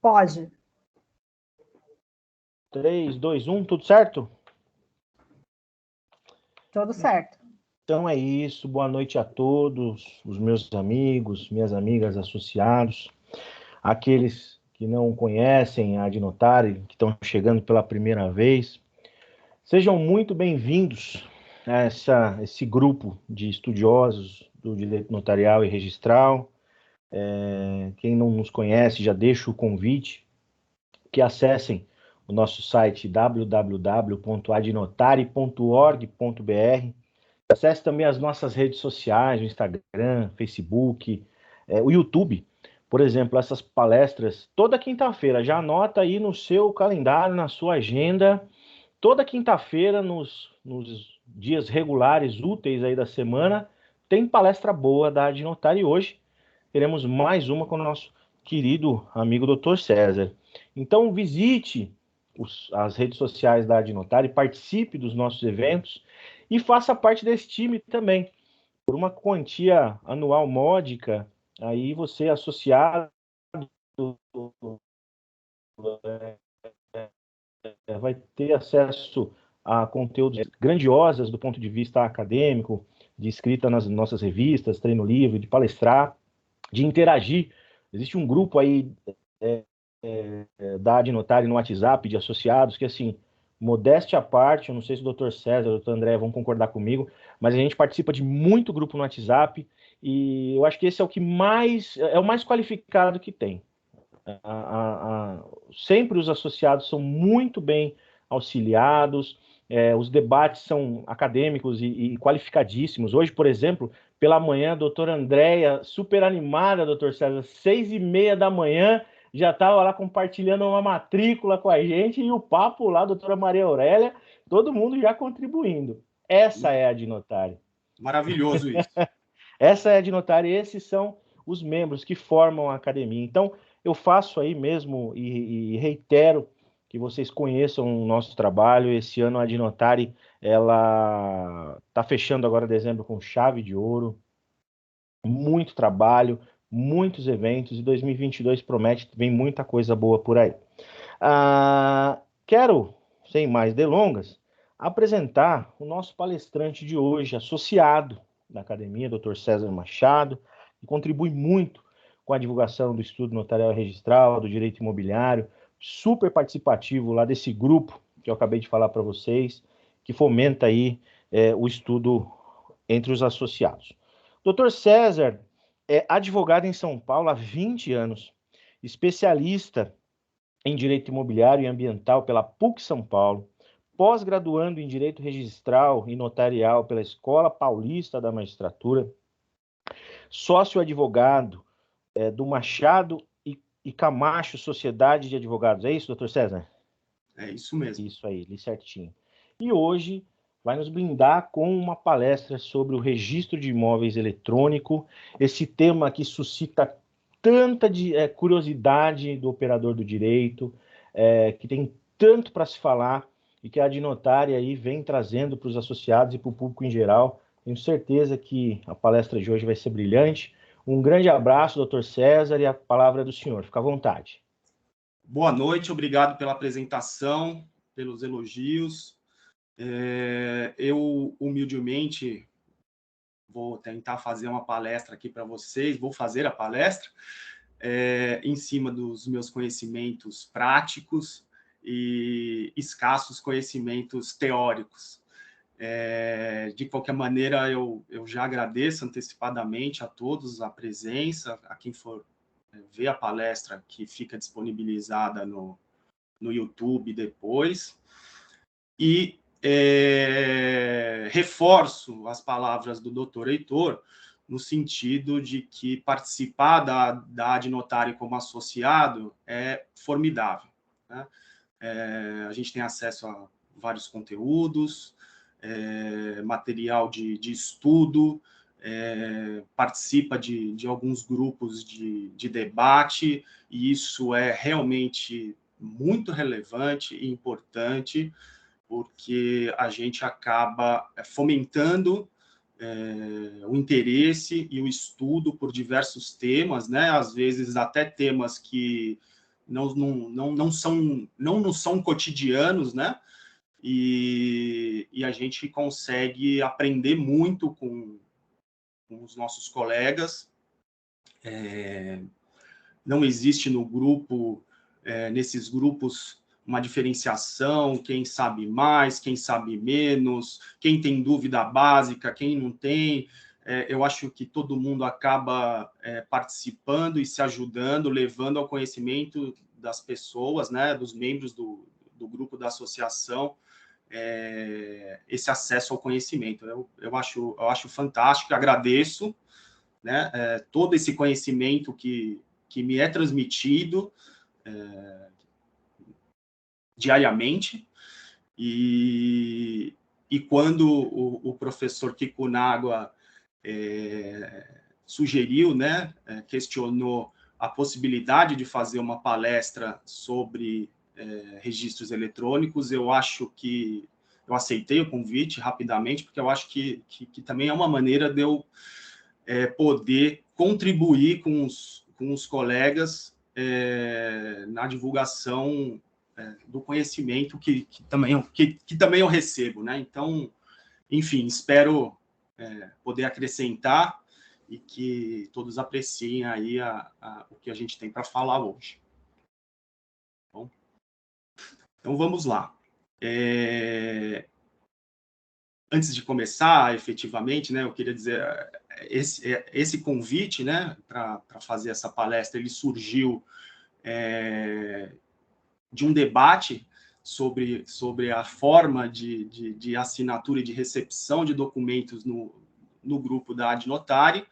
Pode. 3, 2, 1, tudo certo? Tudo certo. Então é isso, boa noite a todos, os meus amigos, minhas amigas, associados, aqueles que não conhecem a Adnotare, que estão chegando pela primeira vez. Sejam muito bem-vindos a esse grupo de estudiosos do direito notarial e registral. Quem não nos conhece, já deixo o convite que acessem o nosso site www.adnotare.org.br. Acesse também as nossas redes sociais, o Instagram, Facebook, o YouTube. Por exemplo, essas palestras, toda quinta-feira, já anota aí no seu calendário, na sua agenda, toda quinta-feira, nos dias regulares, úteis aí da semana, tem palestra boa da Adnotare. E hoje teremos mais uma com o nosso querido amigo Dr. César. Então, visite as redes sociais da Adnotare, participe dos nossos eventos e faça parte desse time também. Por uma quantia anual módica, aí você associado vai ter acesso a conteúdos grandiosos do ponto de vista acadêmico, de escrita nas nossas revistas, treino livre, de palestrar, de interagir. Existe um grupo aí da Adnotare no WhatsApp, de associados, que assim, modéstia à parte, eu não sei se o Dr. César, o Dr. André vão concordar comigo, mas a gente participa de muito grupo no WhatsApp, e eu acho que esse é o que é o mais qualificado que tem. Sempre os associados são muito bem auxiliados, os debates são acadêmicos e qualificadíssimos. Hoje, por exemplo, pela manhã, a doutora Andréia, super animada, doutor César, 6h30 da manhã, já estava lá compartilhando uma matrícula com a gente, e o papo lá, doutora Maria Aurélia, todo mundo já contribuindo. Essa é a Adnotare. Maravilhoso isso. Essa é a Adnotare, esses são os membros que formam a academia. Então, eu faço aí mesmo e reitero que vocês conheçam o nosso trabalho. Esse ano a Adnotare, ela está fechando agora dezembro com chave de ouro. Muito trabalho, muitos eventos, e 2022 promete, vem muita coisa boa por aí. Quero, sem mais delongas, apresentar o nosso palestrante de hoje, associado da academia, Dr. César Machado, que contribui muito com a divulgação do estudo notarial e registral, do direito imobiliário, super participativo lá desse grupo que eu acabei de falar para vocês, que fomenta aí o estudo entre os associados. Dr. César é advogado em São Paulo há 20 anos, especialista em Direito Imobiliário e Ambiental pela PUC São Paulo, pós-graduando em Direito Registral e Notarial pela Escola Paulista da Magistratura, sócio-advogado do Machado e Camacho Sociedade de Advogados. É isso, doutor César? É isso mesmo. Isso aí, li certinho. E hoje vai nos brindar com uma palestra sobre o registro de imóveis eletrônico, esse tema que suscita tanta curiosidade do operador do direito, que tem tanto para se falar, e que a Adnotare aí vem trazendo para os associados e para o público em geral. Tenho certeza que a palestra de hoje vai ser brilhante. Um grande abraço, doutor César, e a palavra é do senhor. Fica à vontade. Boa noite, obrigado pela apresentação, pelos elogios. Eu, humildemente, vou tentar fazer uma palestra aqui para vocês, vou fazer a palestra em cima dos meus conhecimentos práticos e escassos conhecimentos teóricos. De qualquer maneira, eu já agradeço antecipadamente a todos a presença, a quem for ver a palestra que fica disponibilizada no YouTube depois. E reforço as palavras do doutor Heitor, no sentido de que participar da Adnotare como associado é formidável, né? A gente tem acesso a vários conteúdos, material de estudo, participa de alguns grupos de debate, e isso é realmente muito relevante e importante, porque a gente acaba fomentando o interesse e o estudo por diversos temas, né? Às vezes até temas que não são cotidianos, né? E a gente consegue aprender muito com os nossos colegas. Não existe no grupo, nesses grupos, uma diferenciação, quem sabe mais, quem sabe menos, quem tem dúvida básica, quem não tem. Eu acho que todo mundo acaba participando e se ajudando, levando ao conhecimento das pessoas, né, dos membros do grupo da associação, esse acesso ao conhecimento. Eu acho fantástico, agradeço, né, todo esse conhecimento que me é transmitido diariamente, e quando o professor Kikunaga sugeriu, né, questionou a possibilidade de fazer uma palestra sobre registros eletrônicos, eu acho que eu aceitei o convite rapidamente, porque eu acho que também é uma maneira de eu poder contribuir com os colegas na divulgação do conhecimento que também eu recebo, né? Então, enfim, espero poder acrescentar e que todos apreciem aí o que a gente tem para falar hoje. Bom, então, vamos lá. Antes de começar, efetivamente, né, eu queria dizer, esse convite, né, para fazer essa palestra, ele surgiu de um debate sobre a forma de assinatura e de recepção de documentos no grupo da Adnotare,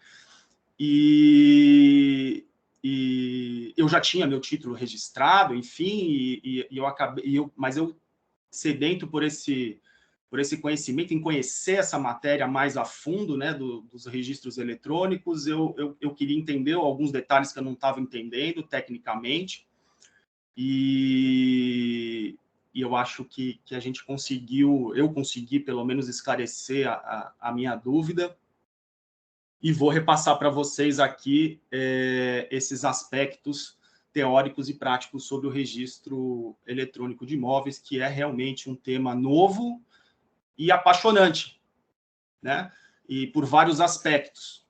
e eu já tinha meu título registrado, enfim, mas eu, sedento por esse conhecimento, em conhecer essa matéria mais a fundo, né, dos registros eletrônicos, eu queria entender alguns detalhes que eu não estava entendendo tecnicamente, e eu acho que a gente eu consegui pelo menos esclarecer a minha dúvida, e vou repassar para vocês aqui esses aspectos teóricos e práticos sobre o registro eletrônico de imóveis, que é realmente um tema novo e apaixonante, né? E por vários aspectos.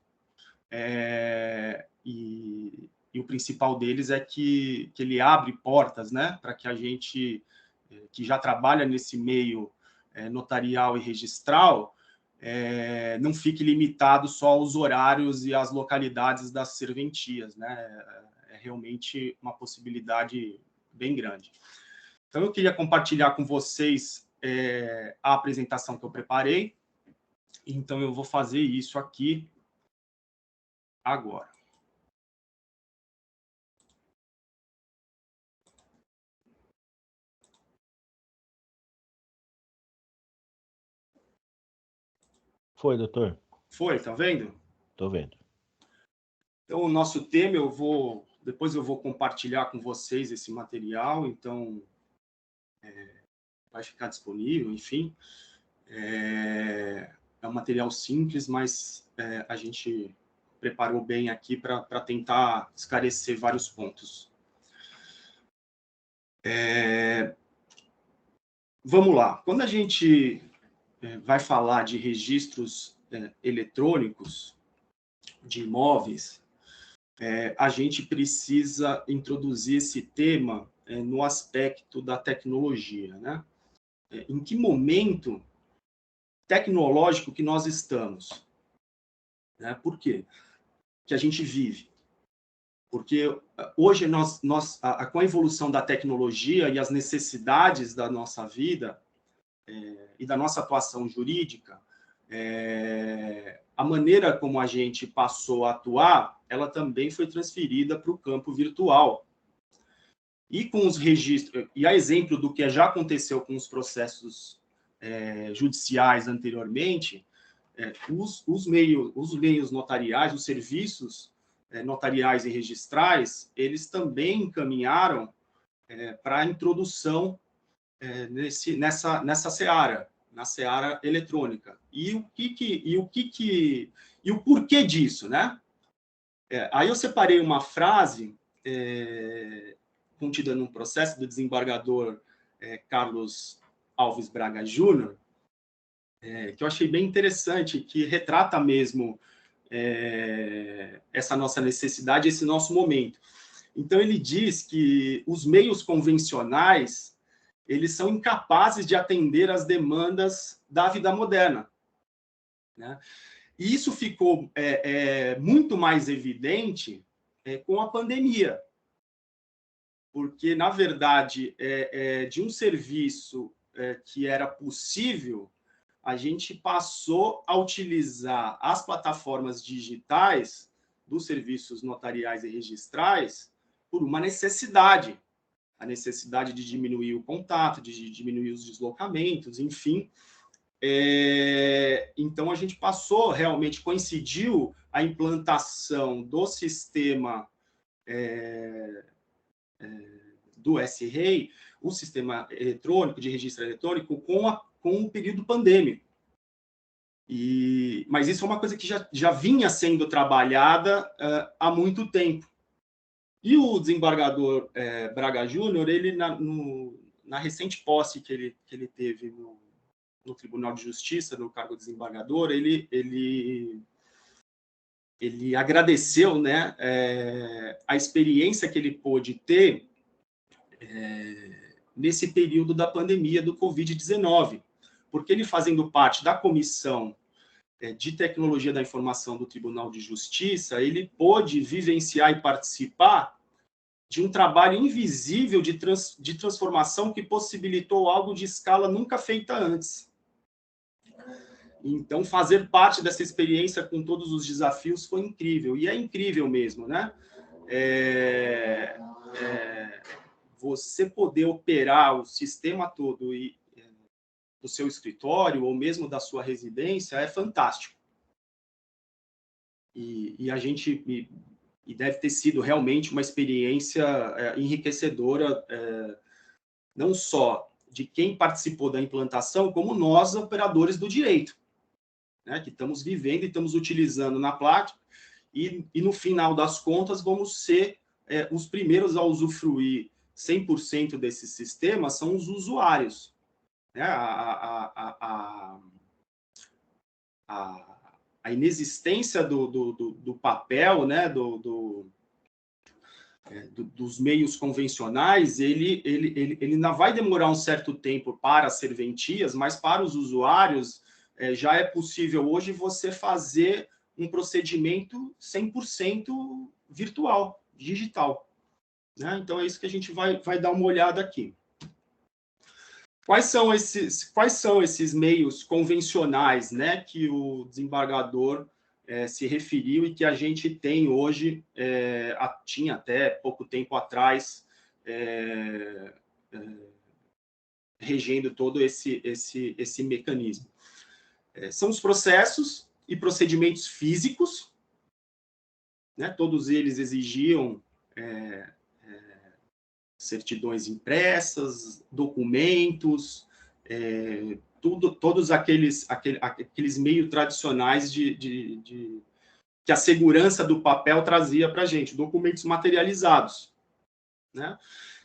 E o principal deles é que ele abre portas, né, para que a gente, que já trabalha nesse meio notarial e registral, não fique limitado só aos horários e às localidades das serventias, né? É realmente uma possibilidade bem grande. Então, eu queria compartilhar com vocês a apresentação que eu preparei. Então, eu vou fazer isso aqui agora. Foi, doutor? Foi, tá vendo? Tô vendo. Então, o nosso tema, depois eu vou compartilhar com vocês esse material, então vai ficar disponível, enfim. É um material simples, mas a gente preparou bem aqui para tentar esclarecer vários pontos. Vamos lá. Quando a gente vai falar de registros eletrônicos de imóveis, a gente precisa introduzir esse tema no aspecto da tecnologia, né? Em que momento tecnológico que nós estamos? Né? Por quê? Que a gente vive. Porque hoje, com a evolução da tecnologia e as necessidades da nossa vida e da nossa atuação jurídica, a maneira como a gente passou a atuar, ela também foi transferida para o campo virtual. E com os registros, e a exemplo do que já aconteceu com os processos judiciais anteriormente, os meios notariais, os serviços notariais e registrais, eles também encaminharam para a introdução nessa seara, na seara eletrônica. E o porquê disso, né? Aí eu separei uma frase contida num processo do desembargador Carlos Alves Braga Júnior, que eu achei bem interessante, que retrata mesmo essa nossa necessidade, esse nosso momento. Então, ele diz que os meios convencionais, eles são incapazes de atender às demandas da vida moderna, né? E isso ficou muito mais evidente com a pandemia, porque, na verdade, de um serviço que era possível, a gente passou a utilizar as plataformas digitais dos serviços notariais e registrais por uma necessidade, a necessidade de diminuir o contato, de diminuir os deslocamentos, enfim. Então, a gente passou, realmente coincidiu a implantação do sistema do S-REI, o sistema eletrônico, de registro eletrônico, com o período pandêmico. Mas isso é uma coisa que já vinha sendo trabalhada há muito tempo. E o desembargador Braga Júnior, ele, na recente posse que ele teve no Tribunal de Justiça, no cargo de desembargador, ele agradeceu, né, a experiência que ele pôde ter nesse período da pandemia do Covid-19, porque ele, fazendo parte da comissão de tecnologia da informação do Tribunal de Justiça, ele pôde vivenciar e participar de um trabalho invisível de transformação que possibilitou algo de escala nunca feita antes. Então, fazer parte dessa experiência com todos os desafios foi incrível, e é incrível mesmo, né? Você poder operar o sistema todo do seu escritório, ou mesmo da sua residência, é fantástico. E a gente... E deve ter sido realmente uma experiência enriquecedora, não só de quem participou da implantação, como nós, operadores do direito, né, que estamos vivendo e estamos utilizando na prática, e no final das contas vamos ser os primeiros a usufruir 100% desse sistema, são os usuários, né? A inexistência do papel, né, dos meios convencionais, ele ainda vai demorar um certo tempo para as serventias, mas para os usuários já é possível hoje você fazer um procedimento 100% virtual, digital, né? Então é isso que a gente vai dar uma olhada aqui. Quais são esses meios convencionais, né, que o desembargador se referiu e que a gente tem hoje, tinha até pouco tempo atrás, regendo todo esse mecanismo? São os processos e procedimentos físicos, né? Todos eles exigiam certidões impressas, documentos, todos aqueles meios tradicionais que a segurança do papel trazia para a gente, documentos materializados, né?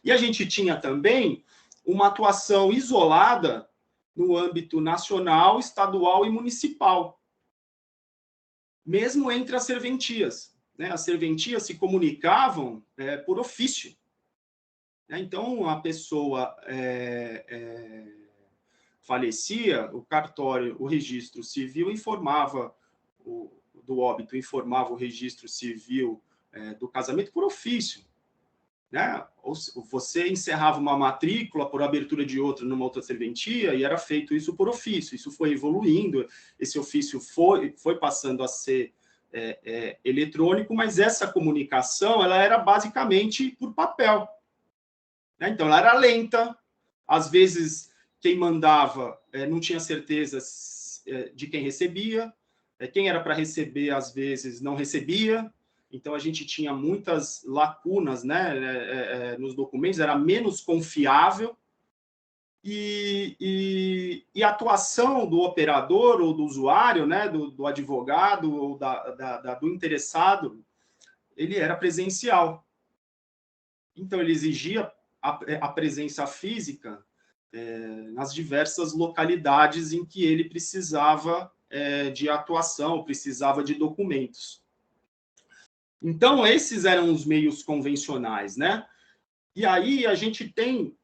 E a gente tinha também uma atuação isolada no âmbito nacional, estadual e municipal, mesmo entre as serventias, né? As serventias se comunicavam por ofício. Então, a pessoa falecia, o cartório, o registro civil informava do óbito, informava o registro civil do casamento por ofício, né? Ou você encerrava uma matrícula por abertura de outra numa outra serventia e era feito isso por ofício. Isso foi evoluindo, esse ofício foi passando a ser eletrônico, mas essa comunicação ela era basicamente por papel. Então, ela era lenta, às vezes quem mandava não tinha certeza de quem recebia, quem era para receber, às vezes, não recebia, então a gente tinha muitas lacunas, né, nos documentos, era menos confiável, e a atuação do operador ou do usuário, né, do advogado ou do interessado, ele era presencial. Então, ele exigia a presença física nas diversas localidades em que ele precisava de atuação, precisava de documentos. Então, esses eram os meios convencionais, né? E aí a gente tem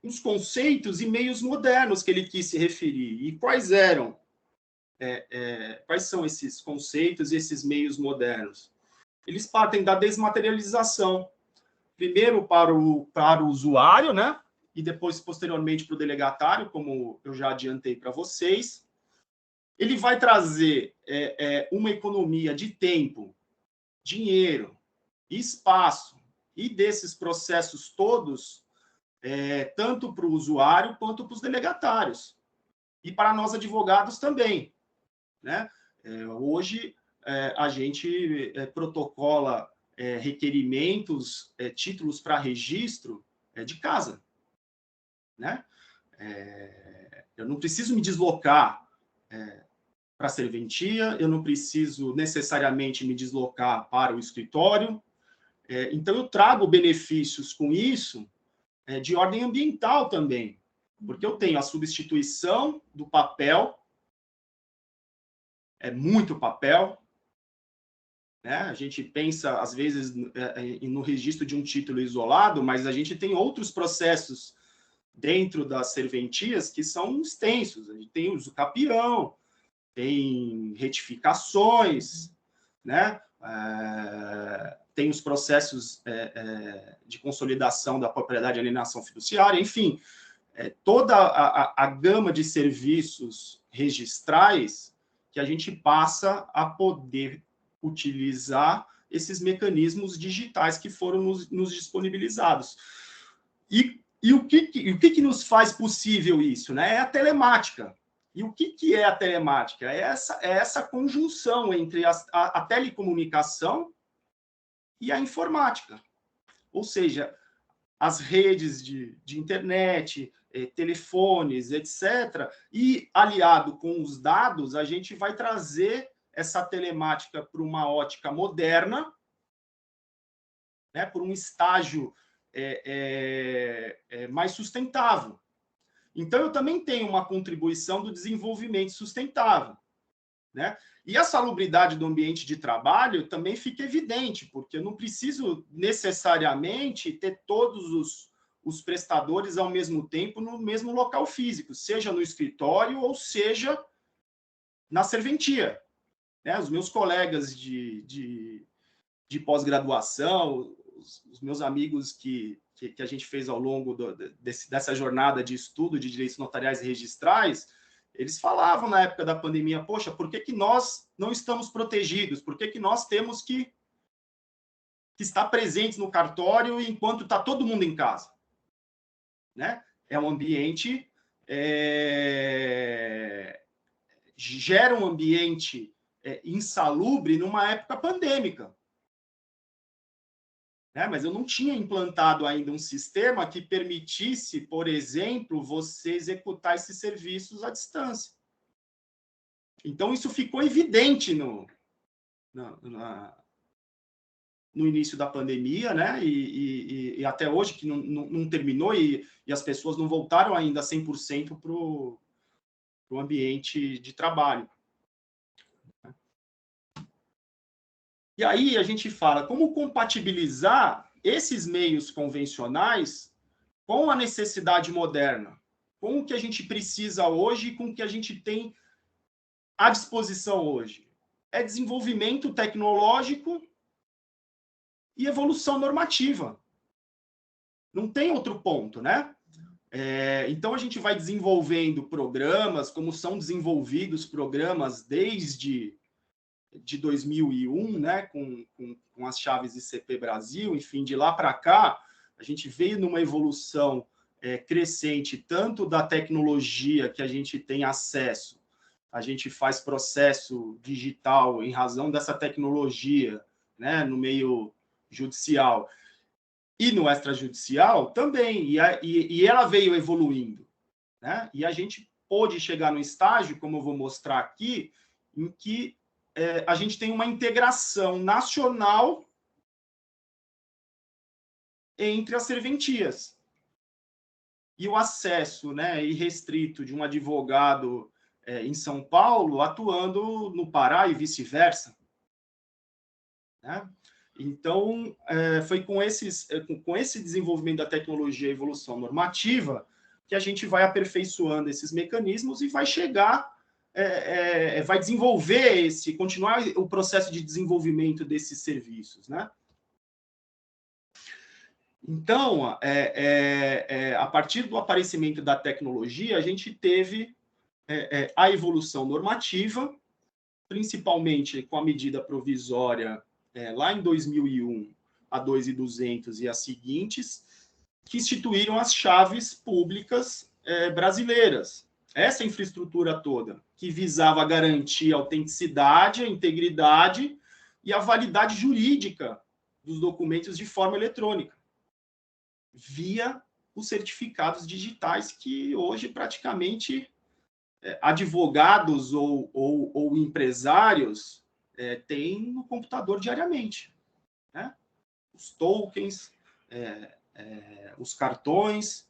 os conceitos e meios modernos que ele quis se referir. E quais eram? Quais são esses conceitos e esses meios modernos? Eles partem da desmaterialização, primeiro para o usuário, né? E depois, posteriormente, para o delegatário, como eu já adiantei para vocês. Ele vai trazer uma economia de tempo, dinheiro, espaço, e desses processos todos, tanto para o usuário quanto para os delegatários. E para nós advogados também, né? Hoje, a gente protocola requerimentos, títulos para registro de casa, né? Eu não preciso me deslocar para a serventia, eu não preciso necessariamente me deslocar para o escritório. Então, eu trago benefícios com isso de ordem ambiental também, porque eu tenho a substituição do papel, muito papel, né? A gente pensa, às vezes, no registro de um título isolado, mas a gente tem outros processos dentro das serventias que são extensos. A gente tem uso capião, tem retificações, né? Tem os processos de consolidação da propriedade e alienação fiduciária, enfim, toda a gama de serviços registrais que a gente passa a poder utilizar esses mecanismos digitais que foram nos disponibilizados. E o que nos faz possível isso, né? É a telemática. E o que é a telemática? É essa conjunção entre a telecomunicação e a informática. Ou seja, as redes de internet, telefones, etc. E, aliado com os dados, a gente vai trazer essa telemática para uma ótica moderna, né, por um estágio mais sustentável. Então, eu também tenho uma contribuição do desenvolvimento sustentável, né? E a salubridade do ambiente de trabalho também fica evidente, porque eu não preciso necessariamente ter todos os prestadores ao mesmo tempo no mesmo local físico, seja no escritório ou seja na serventia, né? Os meus colegas de pós-graduação, os meus amigos que a gente fez ao longo dessa jornada de estudo de direitos notariais e registrais, eles falavam na época da pandemia, poxa, por que nós não estamos protegidos? Por que nós temos que estar presentes no cartório enquanto está todo mundo em casa? Né? É um ambiente... gera um ambiente insalubre numa época pandêmica. Mas eu não tinha implantado ainda um sistema que permitisse, por exemplo, você executar esses serviços à distância. Então, isso ficou evidente no início da pandemia, né? E até hoje, que não terminou, e as pessoas não voltaram ainda 100% para o ambiente de trabalho. E aí a gente fala como compatibilizar esses meios convencionais com a necessidade moderna, com o que a gente precisa hoje e com o que a gente tem à disposição hoje. É desenvolvimento tecnológico e evolução normativa. Não tem outro ponto, né? Então, a gente vai desenvolvendo programas, como são desenvolvidos programas desde 2001, né, com as chaves ICP Brasil, enfim, de lá para cá, a gente veio numa evolução crescente, tanto da tecnologia que a gente tem acesso, a gente faz processo digital em razão dessa tecnologia, né, no meio judicial, e no extrajudicial também, e ela veio evoluindo, né? E a gente pôde chegar no estágio, como eu vou mostrar aqui, em que a gente tem uma integração nacional entre as serventias. E o acesso, né, irrestrito de um advogado em São Paulo atuando no Pará e vice-versa. Né? Então, foi com esse desenvolvimento da tecnologia e evolução normativa que a gente vai aperfeiçoando esses mecanismos e vai chegar, vai desenvolver continuar o processo de desenvolvimento desses serviços, né? Então, a partir do aparecimento da tecnologia, a gente teve a evolução normativa, principalmente com a medida provisória lá em 2001, a 2.200 e as seguintes, que instituíram as chaves públicas brasileiras. Essa infraestrutura toda, que visava garantir a autenticidade, a integridade e a validade jurídica dos documentos de forma eletrônica, via os certificados digitais que hoje praticamente advogados ou empresários têm no computador diariamente. Né? Os tokens, os cartões,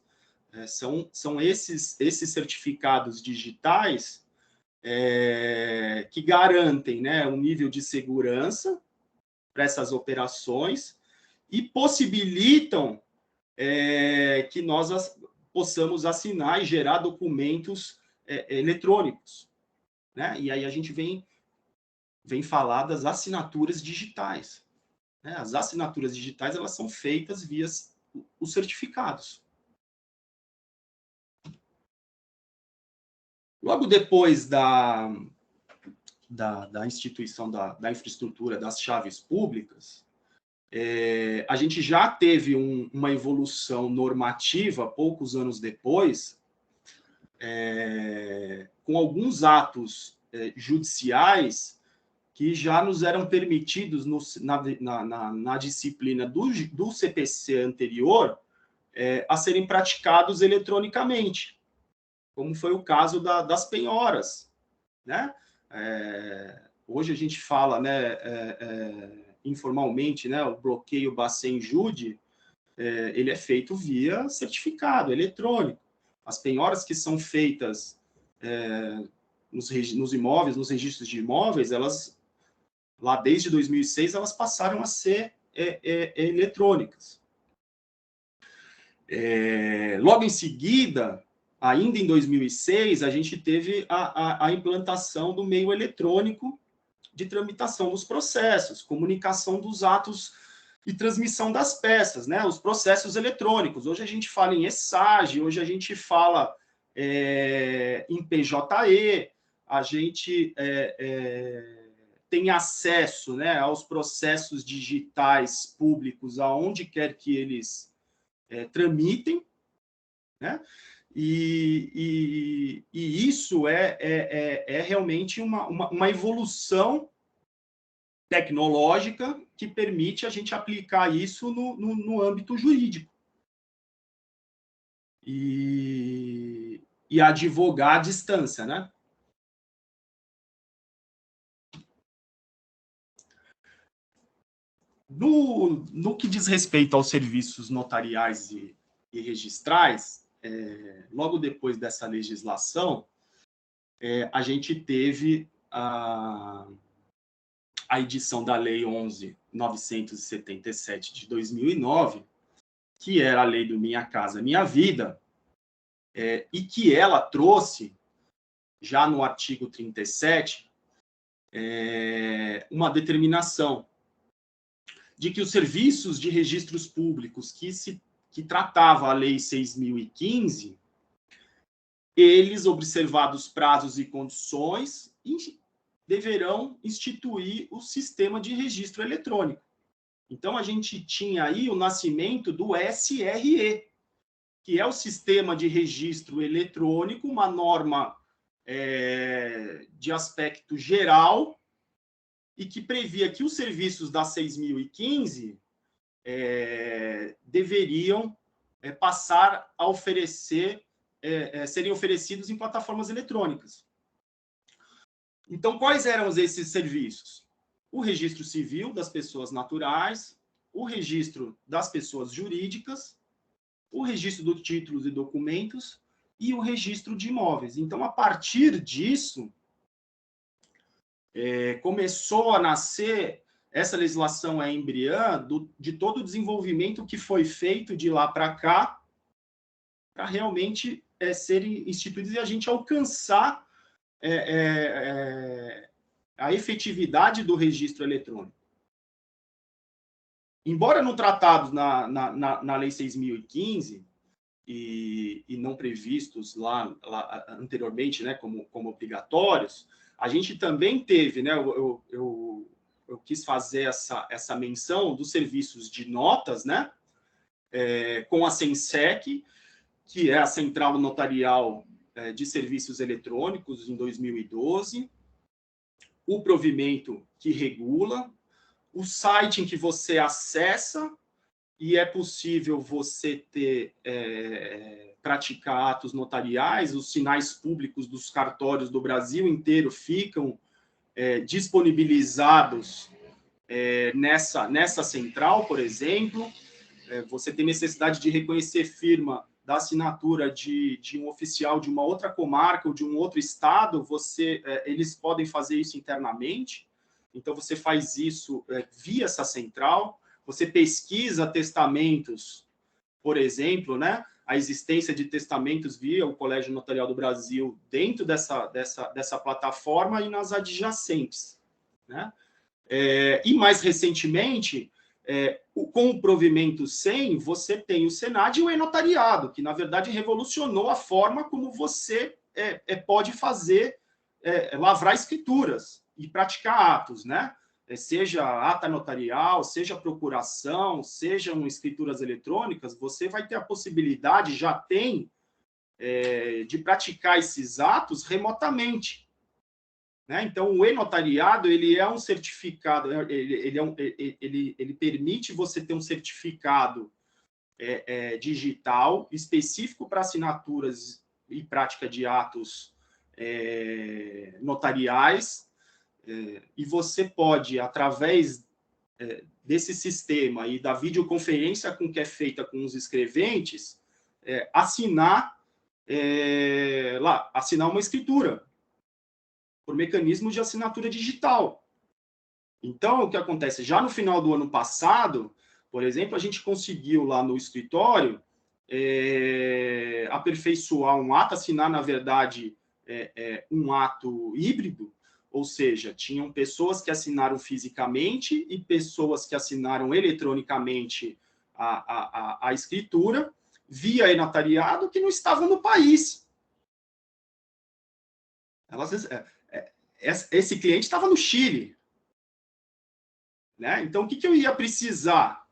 são esses certificados digitais que garantem, né, um nível de segurança para essas operações e possibilitam que nós possamos assinar e gerar documentos eletrônicos. Né? E aí a gente vem falar das assinaturas digitais. Né? As assinaturas digitais elas são feitas via os certificados. Logo depois da instituição da infraestrutura das chaves públicas, a gente já teve uma evolução normativa, poucos anos depois, com alguns atos judiciais que já nos eram permitidos na disciplina do CPC anterior a serem praticados eletronicamente, como foi o caso das penhoras. Né? Hoje a gente fala, né, informalmente, né, o bloqueio Bacen-Jude, ele é feito via certificado eletrônico. As penhoras que são feitas nos imóveis, nos registros de imóveis, elas, lá desde 2006, elas passaram a ser eletrônicas. Logo em seguida, ainda em 2006, a gente teve a implantação do meio eletrônico de tramitação dos processos, comunicação dos atos e transmissão das peças, né? Os processos eletrônicos. Hoje a gente fala em ESAGE, hoje a gente fala em PJE, a gente tem acesso, né, aos processos digitais públicos, aonde quer que eles tramitem, né? E isso é realmente uma evolução tecnológica que permite a gente aplicar isso no âmbito jurídico. E advogar à distância, né? No que diz respeito aos serviços notariais e registrais, logo depois dessa legislação, a gente teve a edição da Lei 11.977 de 2009, que era a lei do Minha Casa Minha Vida, e que ela trouxe, já no artigo 37, uma determinação de que os serviços de registros públicos que tratava a Lei 6.015, eles, observados prazos e condições, deverão instituir o sistema de registro eletrônico. Então, a gente tinha aí o nascimento do SRE, que é o Sistema de Registro Eletrônico, uma norma de aspecto geral, e que previa que os serviços da 6.015 deveriam passar a serem oferecidos em plataformas eletrônicas. Então, quais eram esses serviços? O registro civil das pessoas naturais, o registro das pessoas jurídicas, o registro dos títulos e documentos e o registro de imóveis. Então, a partir disso, começou a nascer essa legislação embriã de todo o desenvolvimento que foi feito de lá para cá, para realmente serem instituídos e a gente alcançar a efetividade do registro eletrônico. Embora não tratados na Lei 6.015 e não previstos lá anteriormente, né, como obrigatórios, a gente também teve, né, eu quis fazer essa menção dos serviços de notas, né, com a Sensec, que é a Central Notarial de Serviços Eletrônicos, em 2012, o provimento que regula, o site em que você acessa e é possível você praticar atos notariais, os sinais públicos dos cartórios do Brasil inteiro ficam disponibilizados nessa central, por exemplo. Você tem necessidade de reconhecer firma da assinatura de um oficial de uma outra comarca ou de um outro estado, eles podem fazer isso internamente. Então, você faz isso via essa central. Você pesquisa testamentos, por exemplo, né? A existência de testamentos via o Colégio Notarial do Brasil dentro dessa plataforma e nas adjacentes, né? E, mais recentemente, com o provimento 100, você tem o Senad e o e-notariado, que, na verdade, revolucionou a forma como você pode fazer, lavrar escrituras e praticar atos, né? Seja ata notarial, seja procuração, sejam escrituras eletrônicas, você vai ter a possibilidade, já tem, de praticar esses atos remotamente, né? Então, o e-notariado, ele é um certificado, ele permite você ter um certificado digital específico para assinaturas e prática de atos notariais, e você pode, através desse sistema e da videoconferência que é feita com os escreventes, assinar uma escritura por mecanismo de assinatura digital. Então, o que acontece? Já no final do ano passado, por exemplo, a gente conseguiu lá no escritório aperfeiçoar um ato, assinar, na verdade, um ato híbrido, ou seja, tinham pessoas que assinaram fisicamente e pessoas que assinaram eletronicamente a escritura via e-notariado que não estavam no país. Esse cliente estava no Chile, né? Então, o que eu ia precisar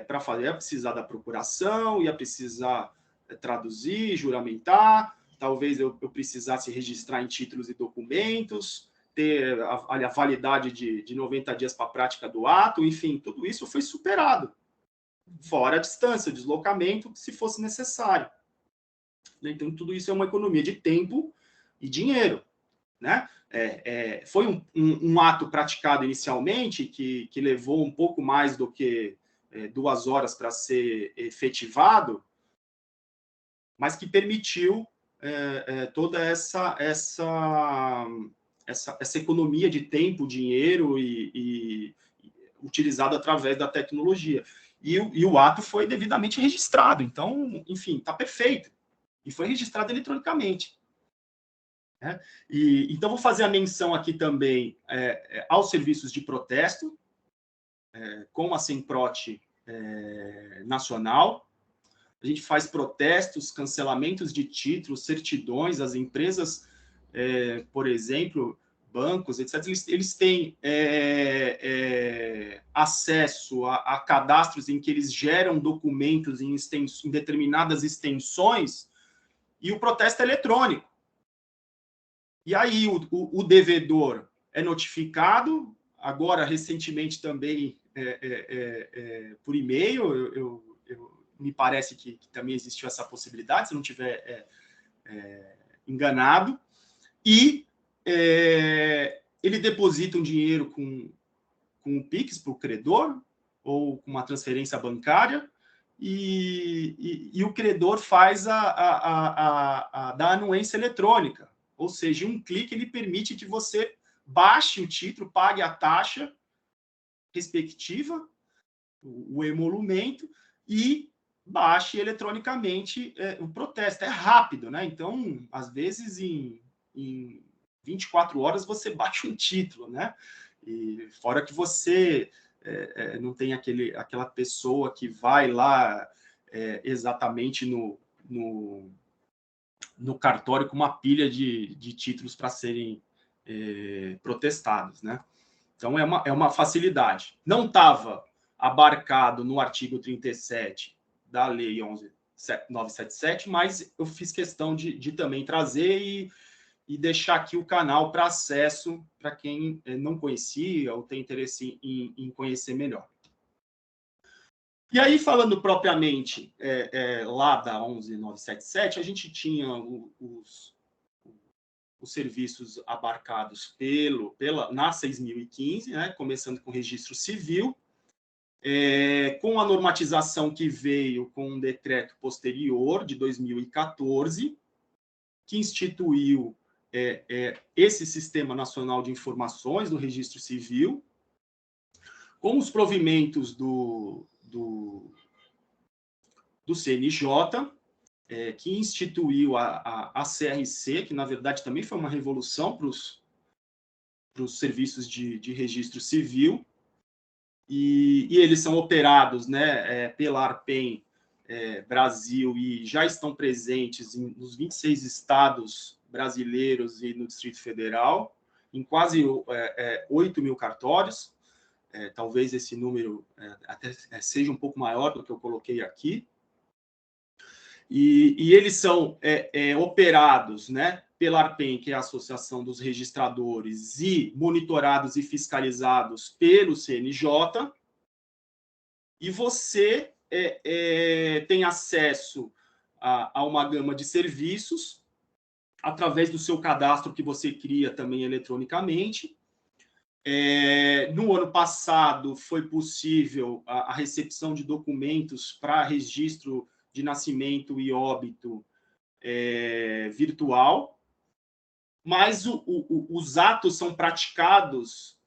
para fazer? Ia precisar da procuração, ia precisar traduzir, juramentar, talvez eu precisasse registrar em títulos e documentos, ter a validade de 90 dias para a prática do ato, enfim, tudo isso foi superado, fora a distância, o deslocamento, se fosse necessário. Então, tudo isso é uma economia de tempo e dinheiro, né? Foi um ato praticado inicialmente que levou um pouco mais do que 2 horas para ser efetivado, mas que permitiu toda essa economia de tempo, dinheiro e utilizado através da tecnologia. E o ato foi devidamente registrado. Então, enfim, está perfeito. E foi registrado eletronicamente. Então, vou fazer a menção aqui também aos serviços de protesto, com a Semprote nacional. A gente faz protestos, cancelamentos de títulos, certidões. As empresas, por exemplo, bancos, etc., eles têm acesso a cadastros em que eles geram documentos em determinadas extensões, e o protesto é eletrônico. E aí o devedor é notificado, agora recentemente também por e-mail, me parece que também existiu essa possibilidade, se não estiver enganado, e ele deposita um dinheiro com o Pix para o credor, ou com uma transferência bancária, e o credor faz da anuência eletrônica, ou seja, um clique ele permite que você baixe o título, pague a taxa respectiva, o emolumento, e baixe eletronicamente o protesto. É rápido, né? Então, às vezes, em 24 horas, você baixa um título, né? E fora que você não tem aquela pessoa que vai lá exatamente no cartório com uma pilha de títulos para serem protestados, né? Então, é uma facilidade. Não estava abarcado no artigo 37 da Lei 11.977, mas eu fiz questão de também trazer e deixar aqui o canal para acesso para quem não conhecia ou tem interesse em conhecer melhor. E aí, falando propriamente lá da 11.977, a gente tinha os serviços abarcados na 6.015, né, começando com o registro civil, com a normatização que veio com um decreto posterior, de 2014, que instituiu esse Sistema Nacional de Informações do Registro Civil, com os provimentos do CNJ, que instituiu a CRC, que, na verdade, também foi uma revolução para os serviços de registro civil, e eles são operados, né, pela ARPEN Brasil, e já estão presentes nos 26 estados brasileiros e no Distrito Federal, em quase 8 mil cartórios. Talvez esse número até seja um pouco maior do que eu coloquei aqui. E eles são operados, né, pela ARPEN, que é a Associação dos Registradores, e monitorados e fiscalizados pelo CNJ. E você tem acesso a uma gama de serviços através do seu cadastro que você cria também eletronicamente. No ano passado, foi possível a recepção de documentos para registro de nascimento e óbito virtual, mas os atos são praticados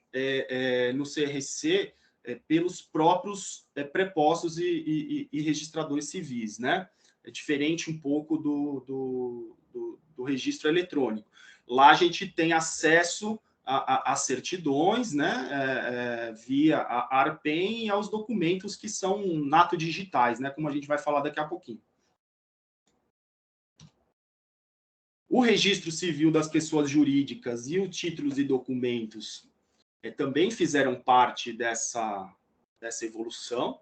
no CRC pelos próprios prepostos e registradores civis, né? É diferente um pouco do registro eletrônico. Lá a gente tem acesso a certidões, né, via a ARPEN, e aos documentos que são nato digitais, né, como a gente vai falar daqui a pouquinho. O registro civil das pessoas jurídicas e os títulos e documentos também fizeram parte dessa evolução,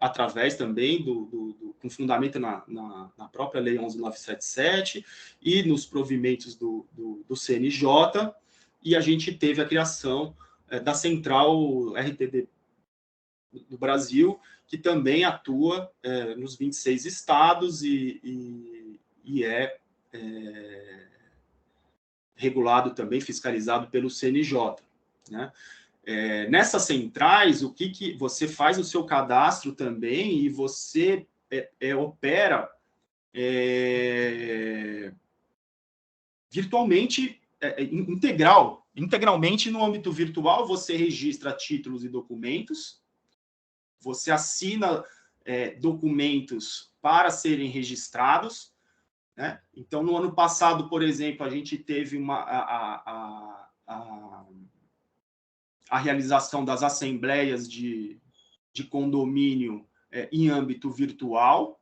através também com fundamento na própria Lei 11.977 e nos provimentos do CNJ, e a gente teve a criação da Central RTD do Brasil, que também atua nos 26 estados e é regulado também, fiscalizado pelo CNJ, né? Nessas centrais, o que você faz o seu cadastro também, e você opera virtualmente, integralmente no âmbito virtual. Você registra títulos e documentos, você assina documentos para serem registrados, né? Então, no ano passado, por exemplo, a gente teve a realização das assembleias de condomínio em âmbito virtual.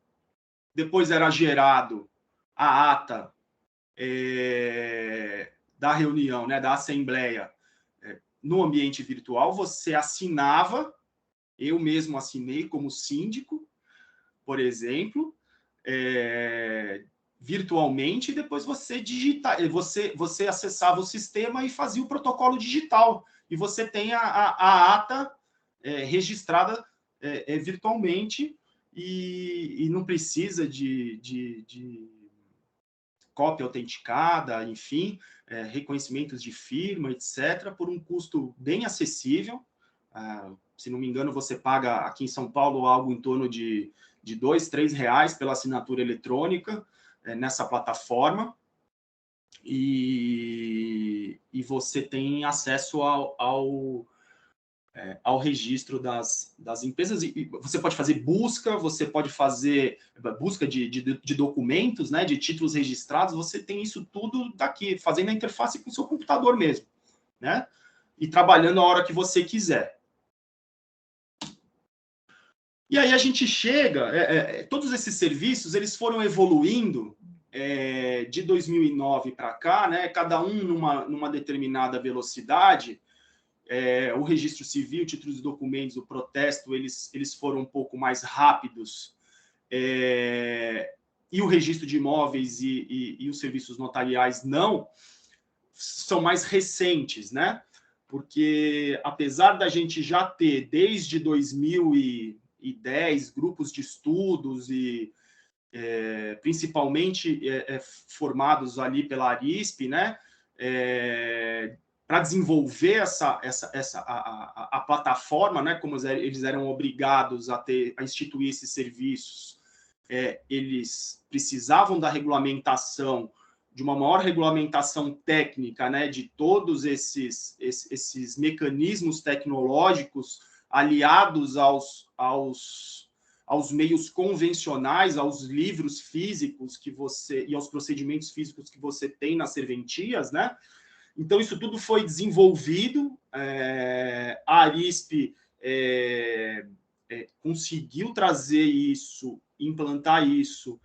Depois era gerado a ata da reunião, né, da assembleia, no ambiente virtual. Você assinava, eu mesmo assinei como síndico, por exemplo, virtualmente, e depois você acessava o sistema e fazia o protocolo digital, e você tem a ata registrada virtualmente, e não precisa de cópia autenticada, enfim, reconhecimentos de firma, etc., por um custo bem acessível, Se não me engano, você paga aqui em São Paulo algo em torno de R$ 2, R$ 3 pela assinatura eletrônica nessa plataforma. E você tem acesso ao registro das empresas. E você pode fazer busca, você pode fazer busca de documentos, né, de títulos registrados, você tem isso tudo daqui, fazendo a interface com o seu computador mesmo, né? E trabalhando a hora que você quiser. E aí a gente chega, todos esses serviços, eles foram evoluindo de 2009 para cá, né, cada um numa determinada velocidade. O registro civil, títulos e documentos, o protesto, eles foram um pouco mais rápidos, e o registro de imóveis e os serviços notariais não, são mais recentes, né? Porque apesar da gente já ter, desde 2010, grupos de estudos e principalmente formados ali pela Arisp, né? Para desenvolver a plataforma, né, como eles eram obrigados a instituir esses serviços, eles precisavam da regulamentação, de uma maior regulamentação técnica, né, de todos esses mecanismos tecnológicos aliados aos meios convencionais, aos livros físicos e aos procedimentos físicos que você tem nas serventias, né? Então, isso tudo foi desenvolvido, a Arisp conseguiu trazer isso, implantar isso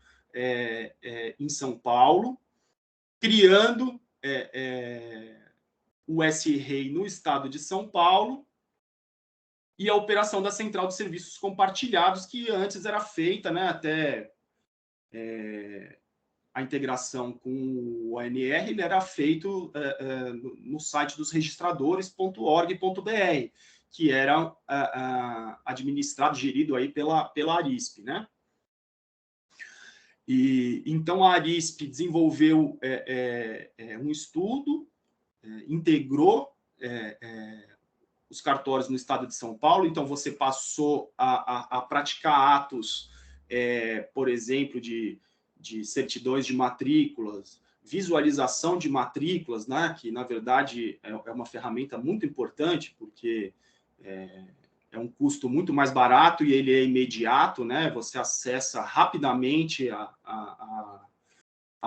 em São Paulo, criando o S-REI no estado de São Paulo e a operação da Central de Serviços Compartilhados, que antes era feita, né, até a integração com o ANR, ele era feito no site dos registradores.org.br, que era administrado, gerido aí pela Arisp, né? E então a Arisp desenvolveu um estudo, integrou os cartórios no estado de São Paulo. Então você passou a praticar atos, por exemplo, de certidões de matrículas, visualização de matrículas, né, que, na verdade, é uma ferramenta muito importante, porque é um custo muito mais barato e ele é imediato, né? Você acessa rapidamente a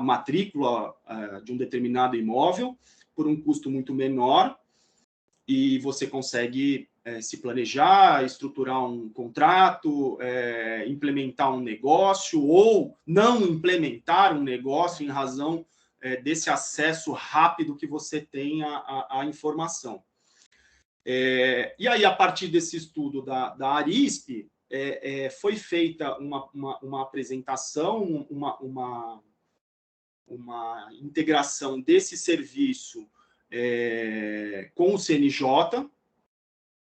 matrícula de um determinado imóvel por um custo muito menor, e você consegue se planejar, estruturar um contrato, implementar um negócio ou não implementar um negócio em razão desse acesso rápido que você tem à informação. E aí, a partir desse estudo da Arisp, foi feita uma apresentação, uma integração desse serviço com o CNJ.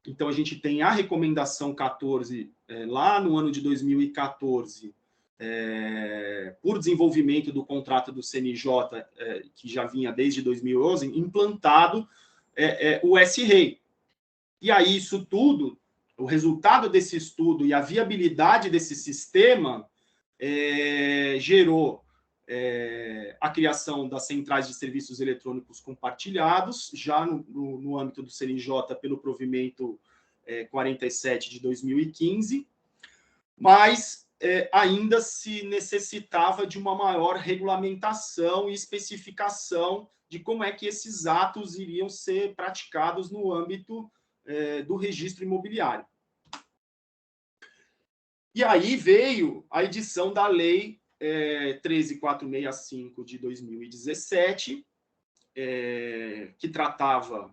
Então, a gente tem a recomendação 14, lá no ano de 2014, por desenvolvimento do contrato do CNJ, que já vinha desde 2011, implantado o S-REI. E aí, isso tudo, o resultado desse estudo e a viabilidade desse sistema gerou a criação das centrais de serviços eletrônicos compartilhados, já no âmbito do CNJ, pelo provimento 47 de 2015, mas ainda se necessitava de uma maior regulamentação e especificação de como é que esses atos iriam ser praticados no âmbito do registro imobiliário. E aí veio a edição da Lei 13.465 de 2017, que tratava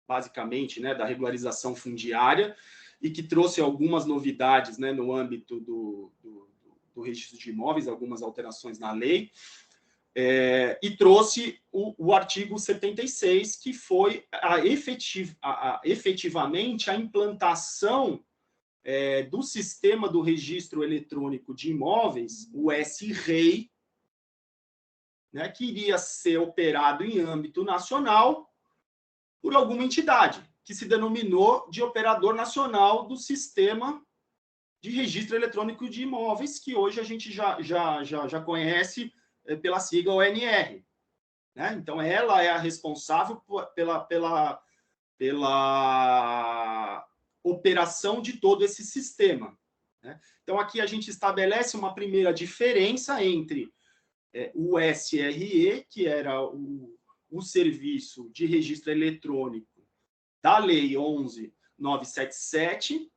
basicamente, né, da regularização fundiária, e que trouxe algumas novidades, né, no âmbito do registro de imóveis, algumas alterações na lei, e trouxe o artigo 76, que foi efetivamente a implantação do sistema do registro eletrônico de imóveis, o S-REI, né, que iria ser operado em âmbito nacional por alguma entidade. que se denominou de Operador Nacional do Sistema de Registro Eletrônico de Imóveis, que hoje a gente já conhece pela sigla ONR. Né? Então, ela é a responsável pela operação de todo esse sistema. Né? Então, aqui a gente estabelece uma primeira diferença entre o SRE, que era o serviço de registro eletrônico da Lei 11.977,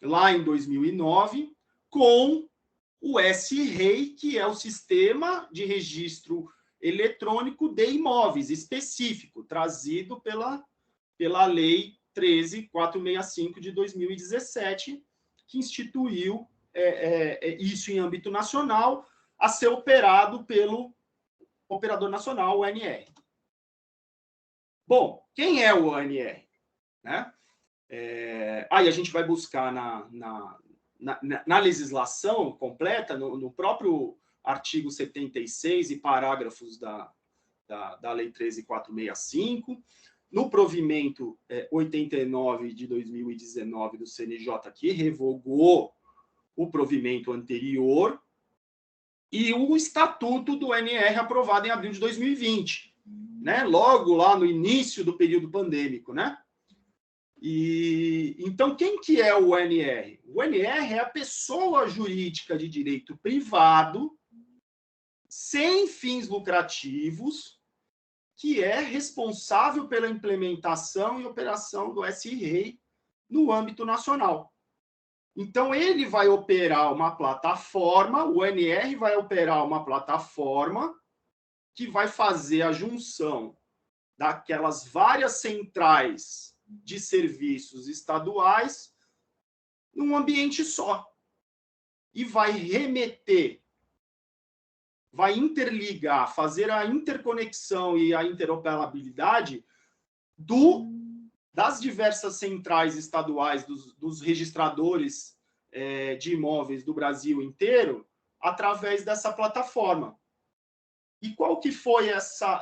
lá em 2009, com o SREI, que é o Sistema de Registro Eletrônico de Imóveis, específico, trazido pela Lei 13.465 de 2017, que instituiu isso em âmbito nacional, a ser operado pelo Operador Nacional, o ONR. Bom, quem é o ONR? Né? Aí a gente vai buscar na legislação completa, no próprio artigo 76 e parágrafos da Lei 13.465, no provimento 89 de 2019 do CNJ, que revogou o provimento anterior, e o Estatuto do ONR aprovado em abril de 2020, né? Logo lá no início do período pandêmico, né? Então, quem que é o ONR? O ONR é a pessoa jurídica de direito privado, sem fins lucrativos, que é responsável pela implementação e operação do SREI no âmbito nacional. Então, ele vai operar uma plataforma, o ONR vai operar uma plataforma que vai fazer a junção daquelas várias centrais de serviços estaduais num ambiente só. E vai remeter, vai interligar, fazer a interconexão e a interoperabilidade das diversas centrais estaduais, dos registradores de imóveis do Brasil inteiro, através dessa plataforma. E qual que foi essa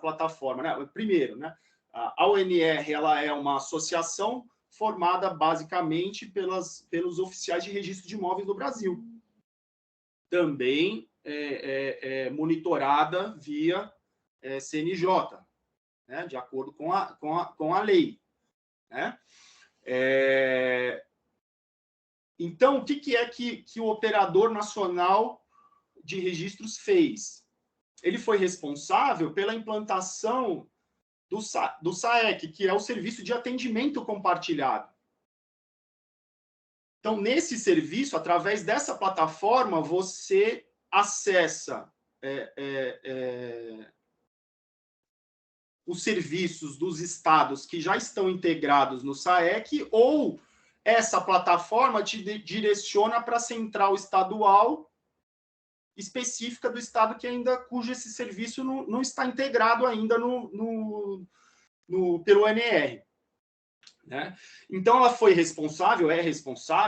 plataforma? Né? Primeiro, né? A ONR ela é uma associação formada basicamente pelos oficiais de registro de imóveis do Brasil. Também monitorada via CNJ, né? De acordo com a lei. Né? Então, o que é que o Operador Nacional de Registros fez? Ele foi responsável pela implantação do SAEC, que é o Serviço de Atendimento Compartilhado. Então, nesse serviço, através dessa plataforma, você acessa os serviços dos estados que já estão integrados no SAEC, ou essa plataforma te direciona para a central estadual específica do estado cujo esse serviço não está integrado ainda pelo ONR. Né? Então, ela foi responsável,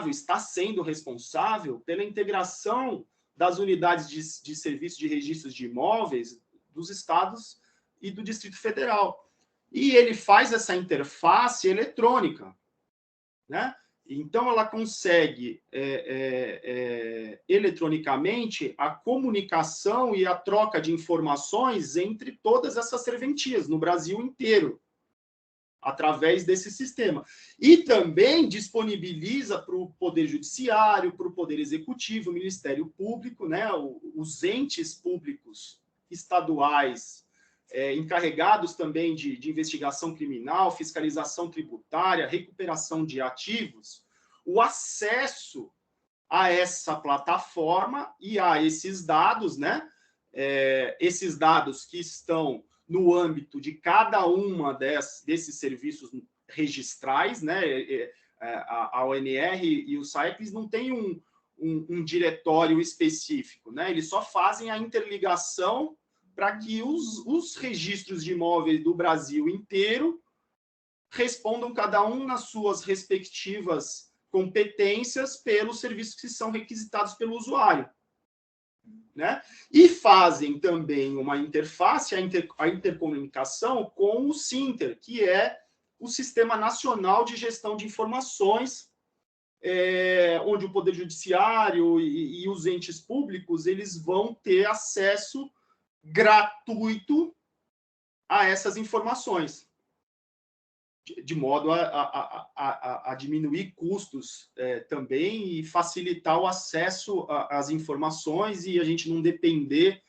está sendo responsável pela integração das unidades de serviço de registros de imóveis dos estados e do Distrito Federal. E ele faz essa interface eletrônica. Né? Então, ela consegue, eletronicamente, a comunicação e a troca de informações entre todas essas serventias no Brasil inteiro, através desse sistema. E também disponibiliza para o Poder Judiciário, para o Poder Executivo, o Ministério Público, né, os entes públicos estaduais, encarregados também de investigação criminal, fiscalização tributária, recuperação de ativos, o acesso a essa plataforma e a esses dados, né? Esses dados que estão no âmbito de cada uma desses serviços registrais, né? A ONR e o SAEC, eles não têm um diretório específico, né? Eles só fazem a interligação para que os registros de imóveis do Brasil inteiro respondam cada um nas suas respectivas competências pelos serviços que são requisitados pelo usuário. né? E fazem também uma interface, a intercomunicação com o SINTER, que é o Sistema Nacional de Gestão de Informações, onde o Poder Judiciário e os entes públicos eles vão ter acesso gratuito a essas informações, de modo a diminuir custos também e facilitar o acesso às informações e a gente não depender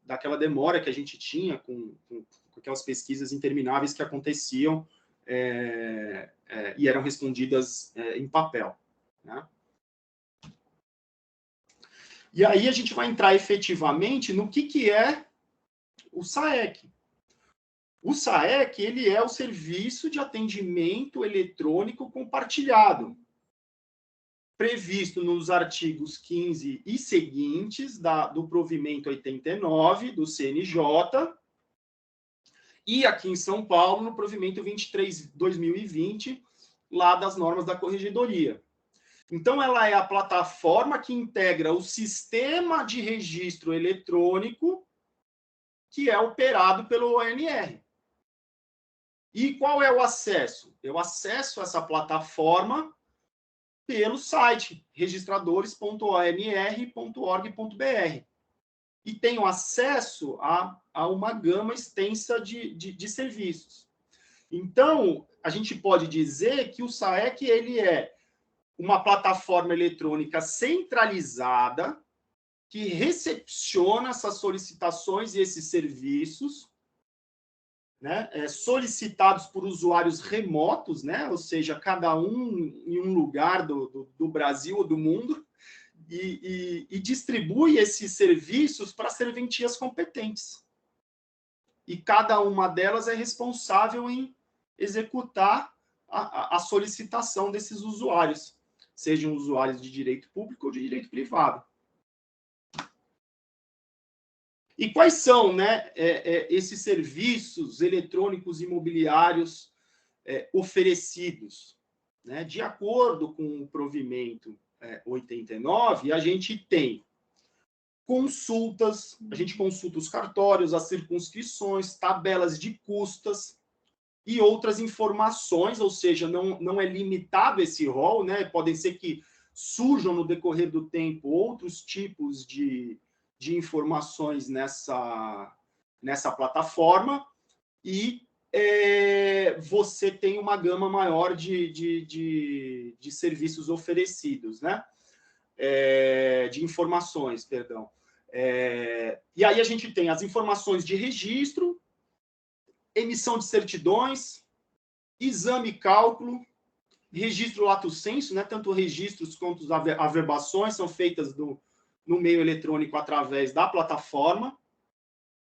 daquela demora que a gente tinha com aquelas pesquisas intermináveis que aconteciam e eram respondidas em papel, né? E aí a gente vai entrar efetivamente no que é o SAEC. O SAEC ele é o Serviço de Atendimento Eletrônico Compartilhado, previsto nos artigos 15 e seguintes do provimento 89 do CNJ, e aqui em São Paulo, no provimento 23/2020, lá das normas da Corregedoria. Então, ela é a plataforma que integra o sistema de registro eletrônico que é operado pelo ONR. E qual é o acesso? Eu acesso essa plataforma pelo site registradores.onr.org.br e tenho acesso a uma gama extensa de serviços. Então, a gente pode dizer que o SAEC ele é uma plataforma eletrônica centralizada que recepciona essas solicitações e esses serviços, né, solicitados por usuários remotos, né, ou seja, cada um em um lugar do Brasil ou do mundo, e distribui esses serviços para serventias competentes. E cada uma delas é responsável em executar a solicitação desses usuários, sejam usuários de direito público ou de direito privado. E quais são, né, esses serviços eletrônicos imobiliários oferecidos? Né? De acordo com o provimento 89, a gente tem consultas, a gente consulta os cartórios, as circunscrições, tabelas de custas e outras informações, ou seja, não é limitado esse rol, né? Podem ser que surjam no decorrer do tempo outros tipos de informações nessa plataforma e você tem uma gama maior de serviços oferecidos, né? De informações, perdão. E aí a gente tem as informações de registro, emissão de certidões, exame e cálculo, registro lato sensu, né? Tanto registros quanto as averbações são feitas no meio eletrônico através da plataforma.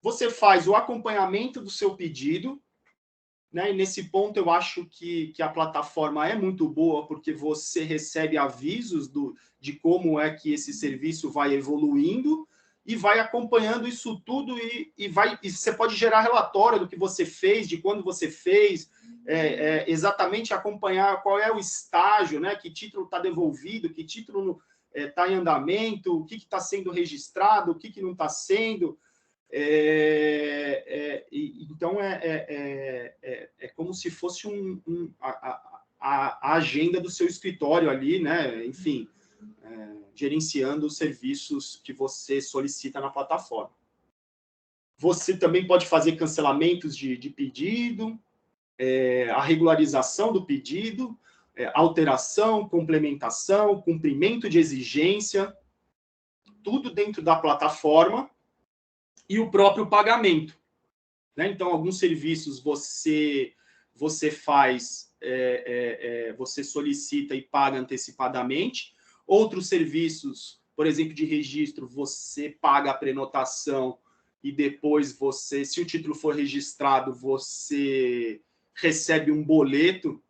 Você faz o acompanhamento do seu pedido, né? E nesse ponto eu acho que a plataforma é muito boa, porque você recebe avisos de como é que esse serviço vai evoluindo e vai acompanhando isso tudo e você pode gerar relatório do que você fez, de quando você fez, exatamente acompanhar qual é o estágio, né? Que título está devolvido, que título está em andamento, o que está sendo registrado, o que não está sendo. Então, é como se fosse a agenda do seu escritório ali, né? Enfim, gerenciando os serviços que você solicita na plataforma. Você também pode fazer cancelamentos de pedido, a regularização do pedido, alteração, complementação, cumprimento de exigência, tudo dentro da plataforma, e o próprio pagamento, né? Então, alguns serviços você faz, você solicita e paga antecipadamente. Outros serviços, por exemplo, de registro, você paga a prenotação e depois se o título for registrado, você recebe um boleto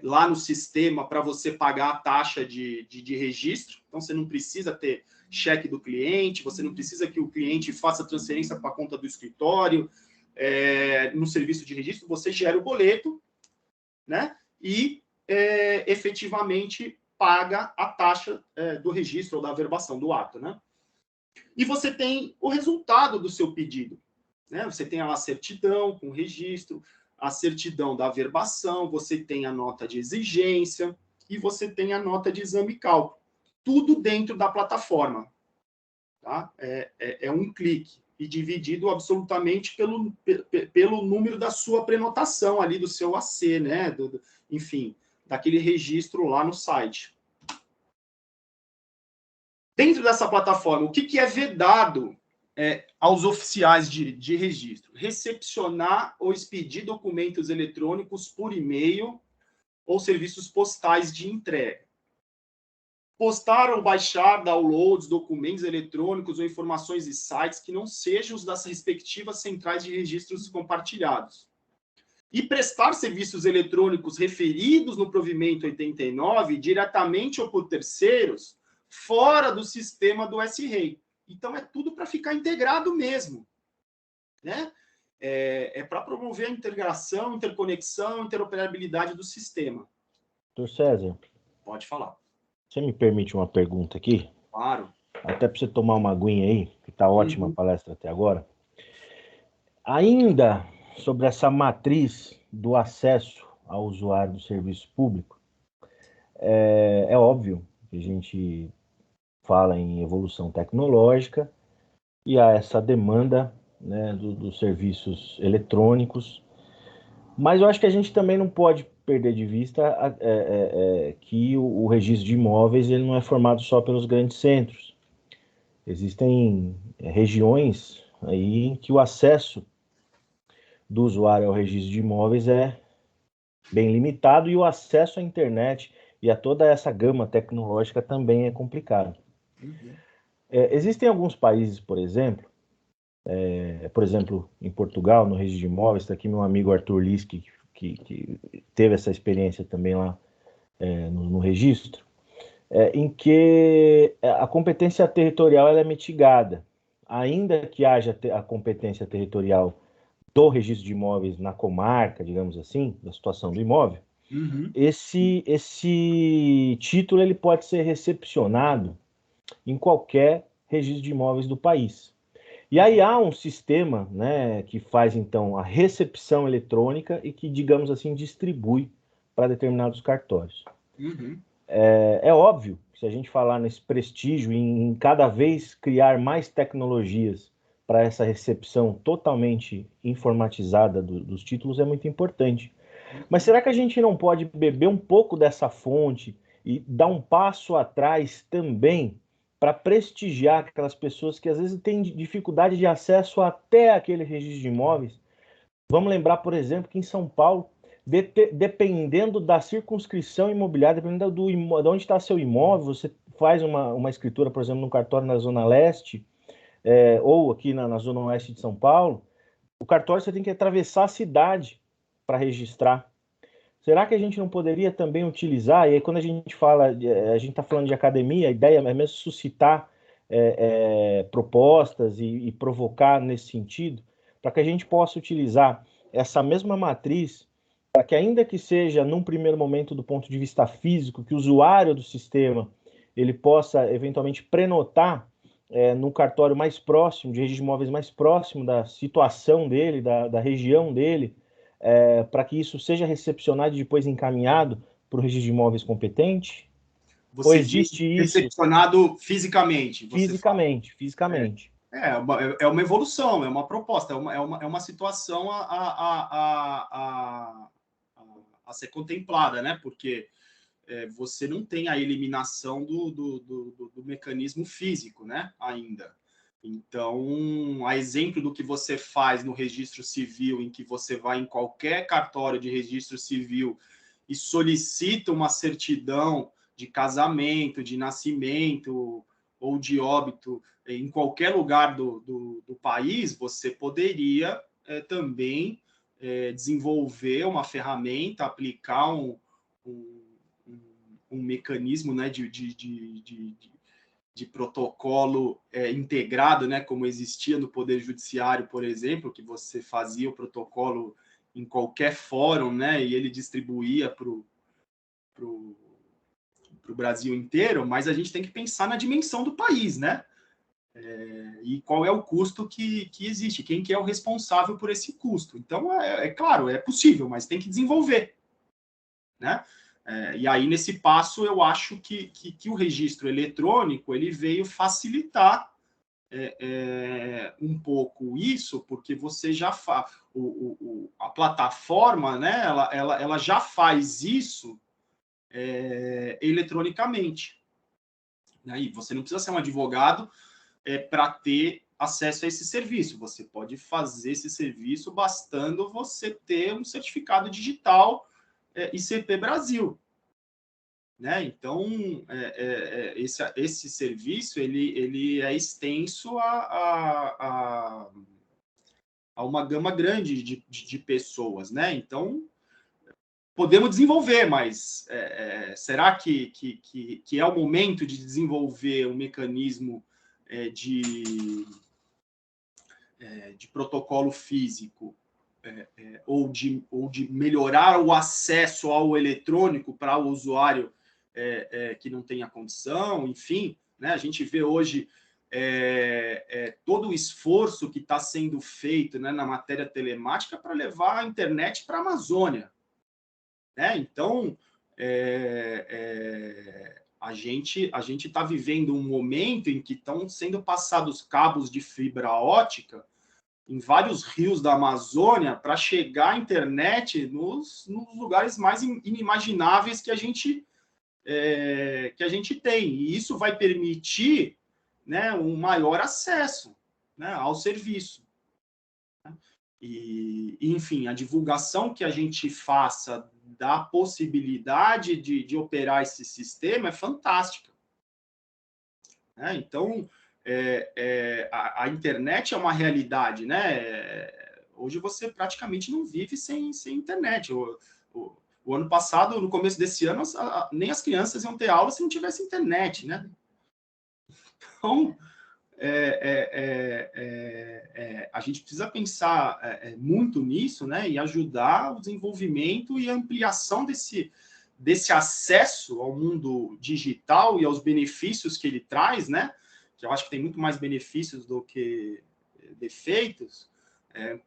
lá no sistema para você pagar a taxa de registro. Então, você não precisa ter cheque do cliente, você não precisa que o cliente faça transferência para a conta do escritório. No serviço de registro, você gera o boleto, né? E efetivamente paga a taxa do registro ou da averbação do ato, né? E você tem o resultado do seu pedido, né? Você tem a certidão com registro, a certidão da averbação, você tem a nota de exigência e você tem a nota de exame e cálculo. Tudo dentro da plataforma. Tá? É um clique e dividido absolutamente pelo número da sua prenotação ali, do seu AC, né? Enfim, daquele registro lá no site. Dentro dessa plataforma, o que é vedado aos oficiais de registro? Recepcionar ou expedir documentos eletrônicos por e-mail ou serviços postais de entrega. Postar ou baixar downloads, documentos eletrônicos ou informações de sites que não sejam os das respectivas centrais de registros compartilhados. E prestar serviços eletrônicos referidos no provimento 89, diretamente ou por terceiros, fora do sistema do S-REI. Então, é tudo para ficar integrado mesmo. Né? Para promover a integração, interconexão, interoperabilidade do sistema. Doutor César. Pode falar. Você me permite uma pergunta aqui? Claro. Até para você tomar uma aguinha aí, que está ótima a palestra até agora. Ainda sobre essa matriz do acesso ao usuário do serviço público, é óbvio que a gente fala em evolução tecnológica e há essa demanda, né, dos serviços eletrônicos, mas eu acho que a gente também não pode perder de vista que o registro de imóveis ele não é formado só pelos grandes centros. Existem regiões aí em que o acesso do usuário ao registro de imóveis é bem limitado e o acesso à internet e a toda essa gama tecnológica também é complicado. Uhum. Existem alguns países, por exemplo, em Portugal, no registro de imóveis, está aqui meu amigo Arthur Lisk, que teve essa experiência também lá no registro, em que a competência territorial ela é mitigada. Ainda que haja a competência territorial do registro de imóveis na comarca, digamos assim, da situação do imóvel, esse título ele pode ser recepcionado em qualquer registro de imóveis do país. E aí há um sistema, né, que faz então a recepção eletrônica e que, digamos assim, distribui para determinados cartórios. É óbvio, se a gente falar nesse prestígio, em cada vez criar mais tecnologias para essa recepção totalmente informatizada dos títulos, é muito importante. Mas será que a gente não pode beber um pouco dessa fonte e dar um passo atrás também para prestigiar aquelas pessoas que às vezes têm dificuldade de acesso até aquele registro de imóveis? Vamos lembrar, por exemplo, que em São Paulo, dependendo da circunscrição imobiliária, dependendo de onde está seu imóvel, você faz uma escritura, por exemplo, no cartório na Zona Leste, ou aqui na Zona Oeste de São Paulo, o cartório você tem que atravessar a cidade para registrar. Será que a gente não poderia também utilizar, e aí quando a gente fala, a gente está falando de academia, a ideia é mesmo suscitar propostas e provocar nesse sentido, para que a gente possa utilizar essa mesma matriz, para que ainda que seja num primeiro momento do ponto de vista físico, que o usuário do sistema ele possa eventualmente prenotar no cartório mais próximo, de registro de imóveis mais próximo da situação dele, da região dele, para que isso seja recepcionado e depois encaminhado para o registro de imóveis competente? Ou existe isso? Recepcionado fisicamente. Fisicamente. É uma evolução, é uma proposta, é uma situação a ser contemplada, né? Porque você não tem a eliminação do mecanismo físico, né? Ainda. Então, a exemplo do que você faz no registro civil, em que você vai em qualquer cartório de registro civil e solicita uma certidão de casamento, de nascimento ou de óbito em qualquer lugar do país, você poderia também desenvolver uma ferramenta, aplicar um mecanismo, né, de protocolo integrado, né, como existia no Poder Judiciário, por exemplo, que você fazia o protocolo em qualquer fórum, né, e ele distribuía para o Brasil inteiro, mas a gente tem que pensar na dimensão do país, né? E qual é o custo que existe, quem que é o responsável por esse custo. Então, claro, é possível, mas tem que desenvolver, né? E aí, nesse passo, eu acho que o registro eletrônico ele veio facilitar um pouco isso, porque você já faz... a plataforma, né, ela já faz isso eletronicamente. E você não precisa ser um advogado para ter acesso a esse serviço. Você pode fazer esse serviço bastando você ter um certificado digital ICP Brasil. Né? Então, esse serviço ele é extenso a uma gama grande de pessoas. Né? Então, podemos desenvolver, mas será que é o momento de desenvolver um mecanismo de protocolo físico ou de melhorar o acesso ao eletrônico para o usuário que não tenha condição? Enfim, né, a gente vê hoje todo o esforço que está sendo feito, né, na matéria telemática para levar a internet para a Amazônia. Né? Então, a gente está vivendo um momento em que estão sendo passados cabos de fibra ótica em vários rios da Amazônia para chegar à internet nos lugares mais inimagináveis que a gente tem. E isso vai permitir, né, um maior acesso, né, ao serviço. E, enfim, a divulgação que a gente faça da possibilidade de operar esse sistema é fantástica. Então, a internet é uma realidade, né? Hoje você praticamente não vive sem internet. O ano passado, no começo desse ano, nem as crianças iam ter aula se não tivesse internet, né? Então, a gente precisa pensar muito nisso, né? E ajudar o desenvolvimento e ampliação desse acesso ao mundo digital e aos benefícios que ele traz, né? Que eu acho que tem muito mais benefícios do que defeitos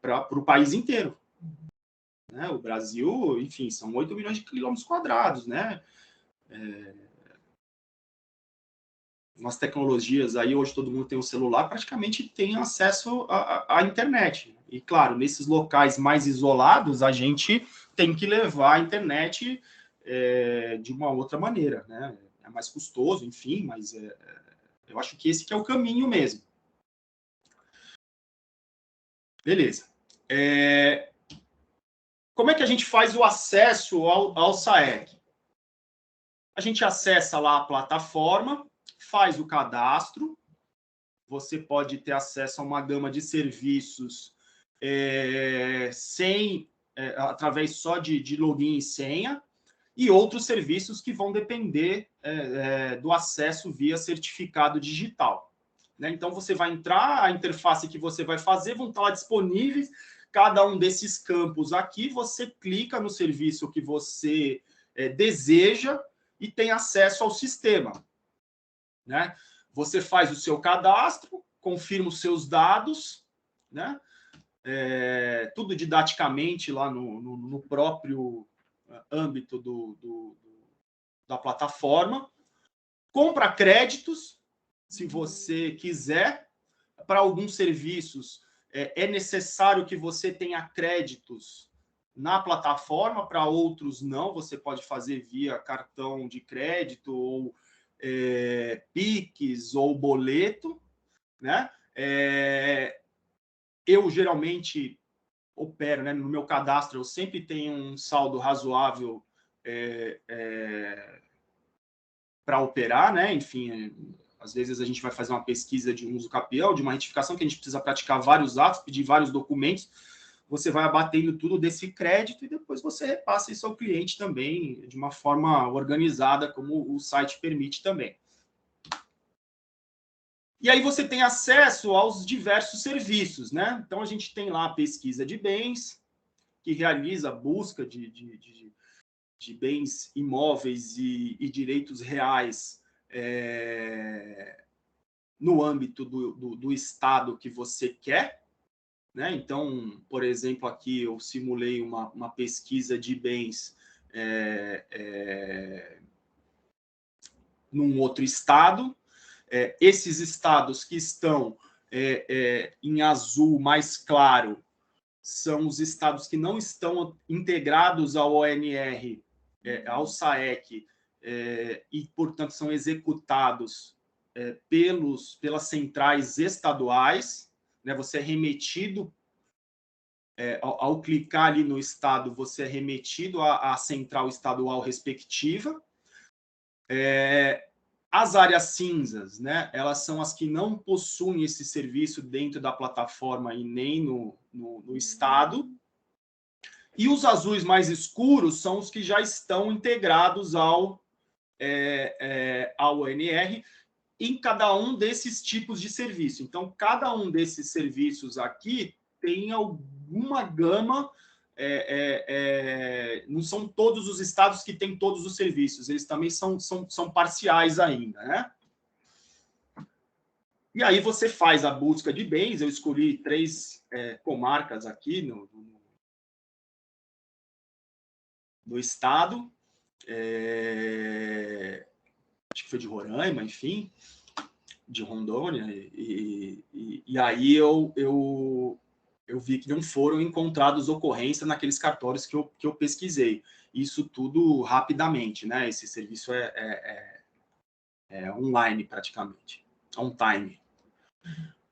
para o país inteiro. Né? O Brasil, enfim, são 8 milhões de quilômetros quadrados, né? Umas tecnologias aí, hoje todo mundo tem um celular, praticamente tem acesso à internet. E, claro, nesses locais mais isolados, a gente tem que levar a internet de uma outra maneira, né? É mais custoso, enfim, mas eu acho que esse que é o caminho mesmo. Beleza. Como é que a gente faz o acesso ao SAEC? A gente acessa lá a plataforma, faz o cadastro, você pode ter acesso a uma gama de serviços através só de login e senha, e outros serviços que vão depender do acesso via certificado digital. Né? Então, você vai entrar, a interface que você vai fazer vão estar lá disponíveis, cada um desses campos aqui, você clica no serviço que você deseja e tem acesso ao sistema. Né? Você faz o seu cadastro, confirma os seus dados, né? Tudo didaticamente lá no próprio âmbito da plataforma. Compra créditos, se você quiser. Para alguns serviços, é necessário que você tenha créditos na plataforma, para outros não. Você pode fazer via cartão de crédito ou Pix ou boleto, né? Eu geralmente opero, né? No meu cadastro, eu sempre tenho um saldo razoável para operar, né? Enfim, às vezes a gente vai fazer uma pesquisa de um uso capião, de uma retificação, que a gente precisa praticar vários atos, pedir vários documentos. Você vai abatendo tudo desse crédito e depois você repassa isso ao cliente também, de uma forma organizada, como o site permite também. E aí você tem acesso aos diversos serviços, né? Então, a gente tem lá a pesquisa de bens, que realiza a busca de bens imóveis e direitos reais no âmbito do estado que você quer, né? Então, por exemplo, aqui eu simulei uma pesquisa de bens num outro estado. Esses estados que estão em azul mais claro são os estados que não estão integrados ao ONR, ao SAEC, e, portanto, são executados pelas centrais estaduais, né? Você é remetido, ao clicar ali no estado, você é remetido à central estadual respectiva. As áreas cinzas, né? Elas são as que não possuem esse serviço dentro da plataforma e nem no estado. E os azuis mais escuros são os que já estão integrados ao ONR em cada um desses tipos de serviço. Então, cada um desses serviços aqui tem alguma gama. Não são todos os estados que têm todos os serviços, eles também são parciais ainda, né? E aí você faz a busca de bens. Eu escolhi 3 comarcas aqui no estado, acho que foi de Roraima, enfim, de Rondônia, e aí eu vi que não foram encontradas ocorrências naqueles cartórios que eu pesquisei. Isso tudo rapidamente, né? Esse serviço é online praticamente, on time,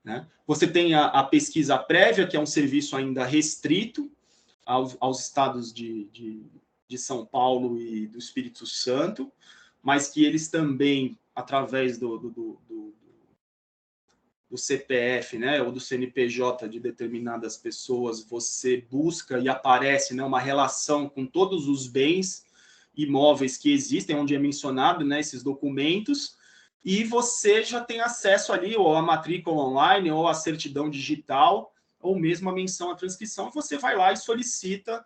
né? Você tem a pesquisa prévia, que é um serviço ainda restrito aos estados de São Paulo e do Espírito Santo, mas que eles também, através do CPF, né, ou do CNPJ de determinadas pessoas, você busca e aparece, né, uma relação com todos os bens imóveis que existem, onde é mencionado, né, esses documentos, e você já tem acesso ali ou à matrícula online, ou à certidão digital, ou mesmo a menção à transcrição. Você vai lá e solicita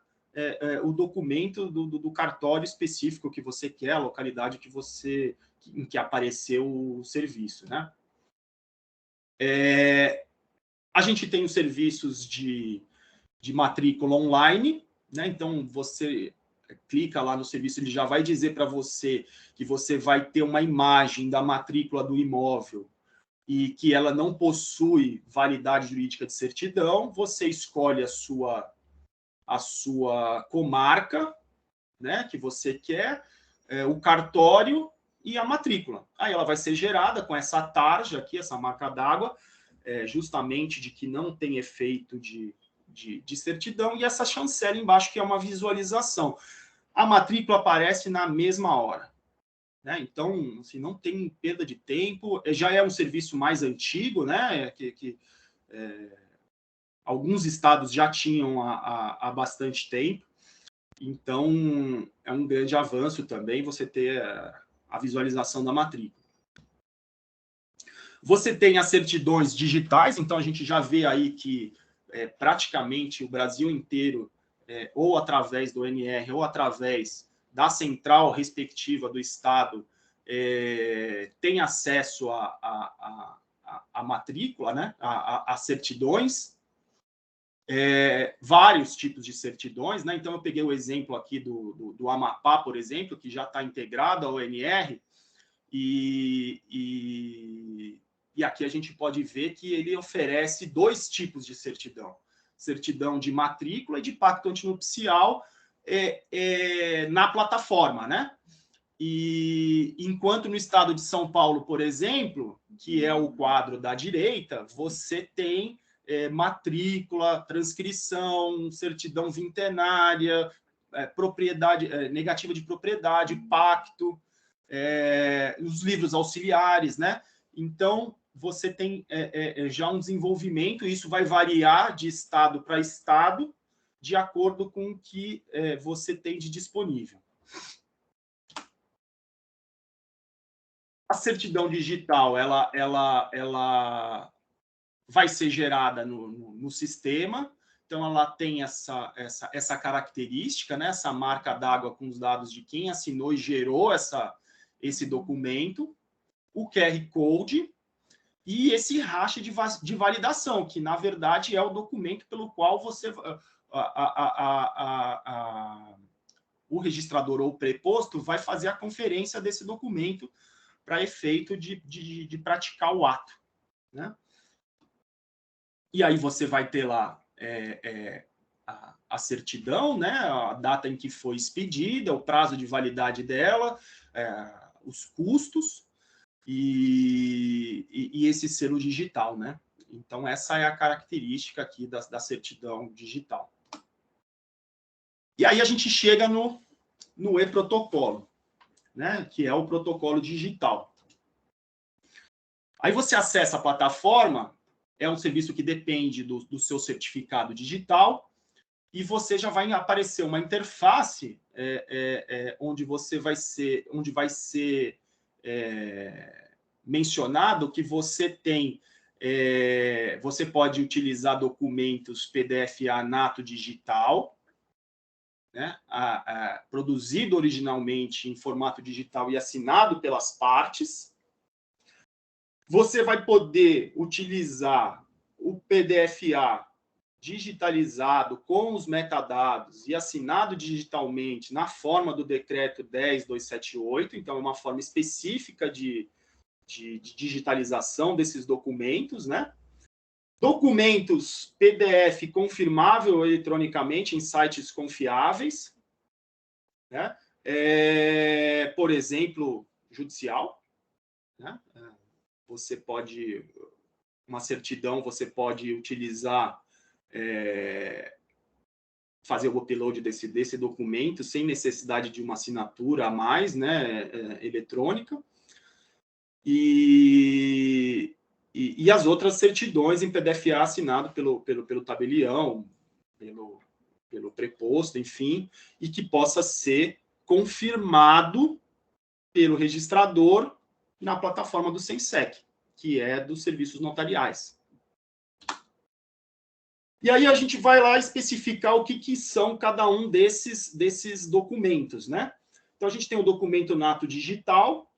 o documento do cartório específico que você quer, a localidade em que apareceu o serviço, né? A gente tem os serviços de matrícula online, né? Então, você clica lá no serviço, ele já vai dizer para você que você vai ter uma imagem da matrícula do imóvel e que ela não possui validade jurídica de certidão. Você escolhe a sua comarca, né, que você quer, o cartório e a matrícula. Aí ela vai ser gerada com essa tarja aqui, essa marca d'água, justamente de que não tem efeito de certidão, e essa chancela embaixo, que é uma visualização. A matrícula aparece na mesma hora, né? Então, assim, não tem perda de tempo. Já é um serviço mais antigo, né? Alguns estados já tinham há bastante tempo. Então, é um grande avanço também você ter a visualização da matrícula. Você tem as certidões digitais, então a gente já vê aí que praticamente o Brasil inteiro, ou através do NR, ou através da central respectiva do Estado, tem acesso à matrícula, né? a certidões. Vários tipos de certidões, né? Então eu peguei o exemplo aqui do Amapá, por exemplo, que já está integrado ao NR, e aqui a gente pode ver que ele oferece 2 tipos de certidão: certidão de matrícula e de pacto antinupcial na plataforma, né? E enquanto no estado de São Paulo, por exemplo, que é o quadro da direita, você tem matrícula, transcrição, certidão vintenária, propriedade, negativa de propriedade, pacto, os livros auxiliares, né? Então, você tem já um desenvolvimento, e isso vai variar de estado para estado, de acordo com o que você tem de disponível. A certidão digital, ela vai ser gerada no sistema, Então, ela tem essa característica, né? Essa marca d'água com os dados de quem assinou e gerou esse documento, o QR Code e esse hash de validação, que, na verdade, é o documento pelo qual você... o registrador ou o preposto vai fazer a conferência desse documento para efeito de praticar o ato, né? E aí você vai ter lá a certidão, né? A data em que foi expedida, o prazo de validade dela, os custos e esse selo digital, né? Então, essa é a característica aqui da certidão digital. E aí a gente chega no e-protocolo, né? Que é o protocolo digital. Aí você acessa a plataforma, é um serviço que depende do seu certificado digital, e você já vai aparecer uma interface onde vai ser mencionado que você tem, você pode utilizar documentos PDF-A nato digital, né, produzido originalmente em formato digital e assinado pelas partes. Você vai poder utilizar o PDF-A digitalizado com os metadados e assinado digitalmente na forma do decreto 10.278, então é uma forma específica de digitalização desses documentos, né? Documentos PDF confirmável eletronicamente em sites confiáveis, né? Por exemplo, judicial, né? Você pode, uma certidão, você pode utilizar, fazer o upload desse documento sem necessidade de uma assinatura a mais, né? Eletrônica. E as outras certidões em PDF-A assinado pelo tabelião, pelo preposto, enfim, e que possa ser confirmado pelo registrador na plataforma do SENSEC, que é dos serviços notariais. E aí a gente vai lá especificar o que são cada um desses documentos, né? Então, a gente tem o documento nato digital,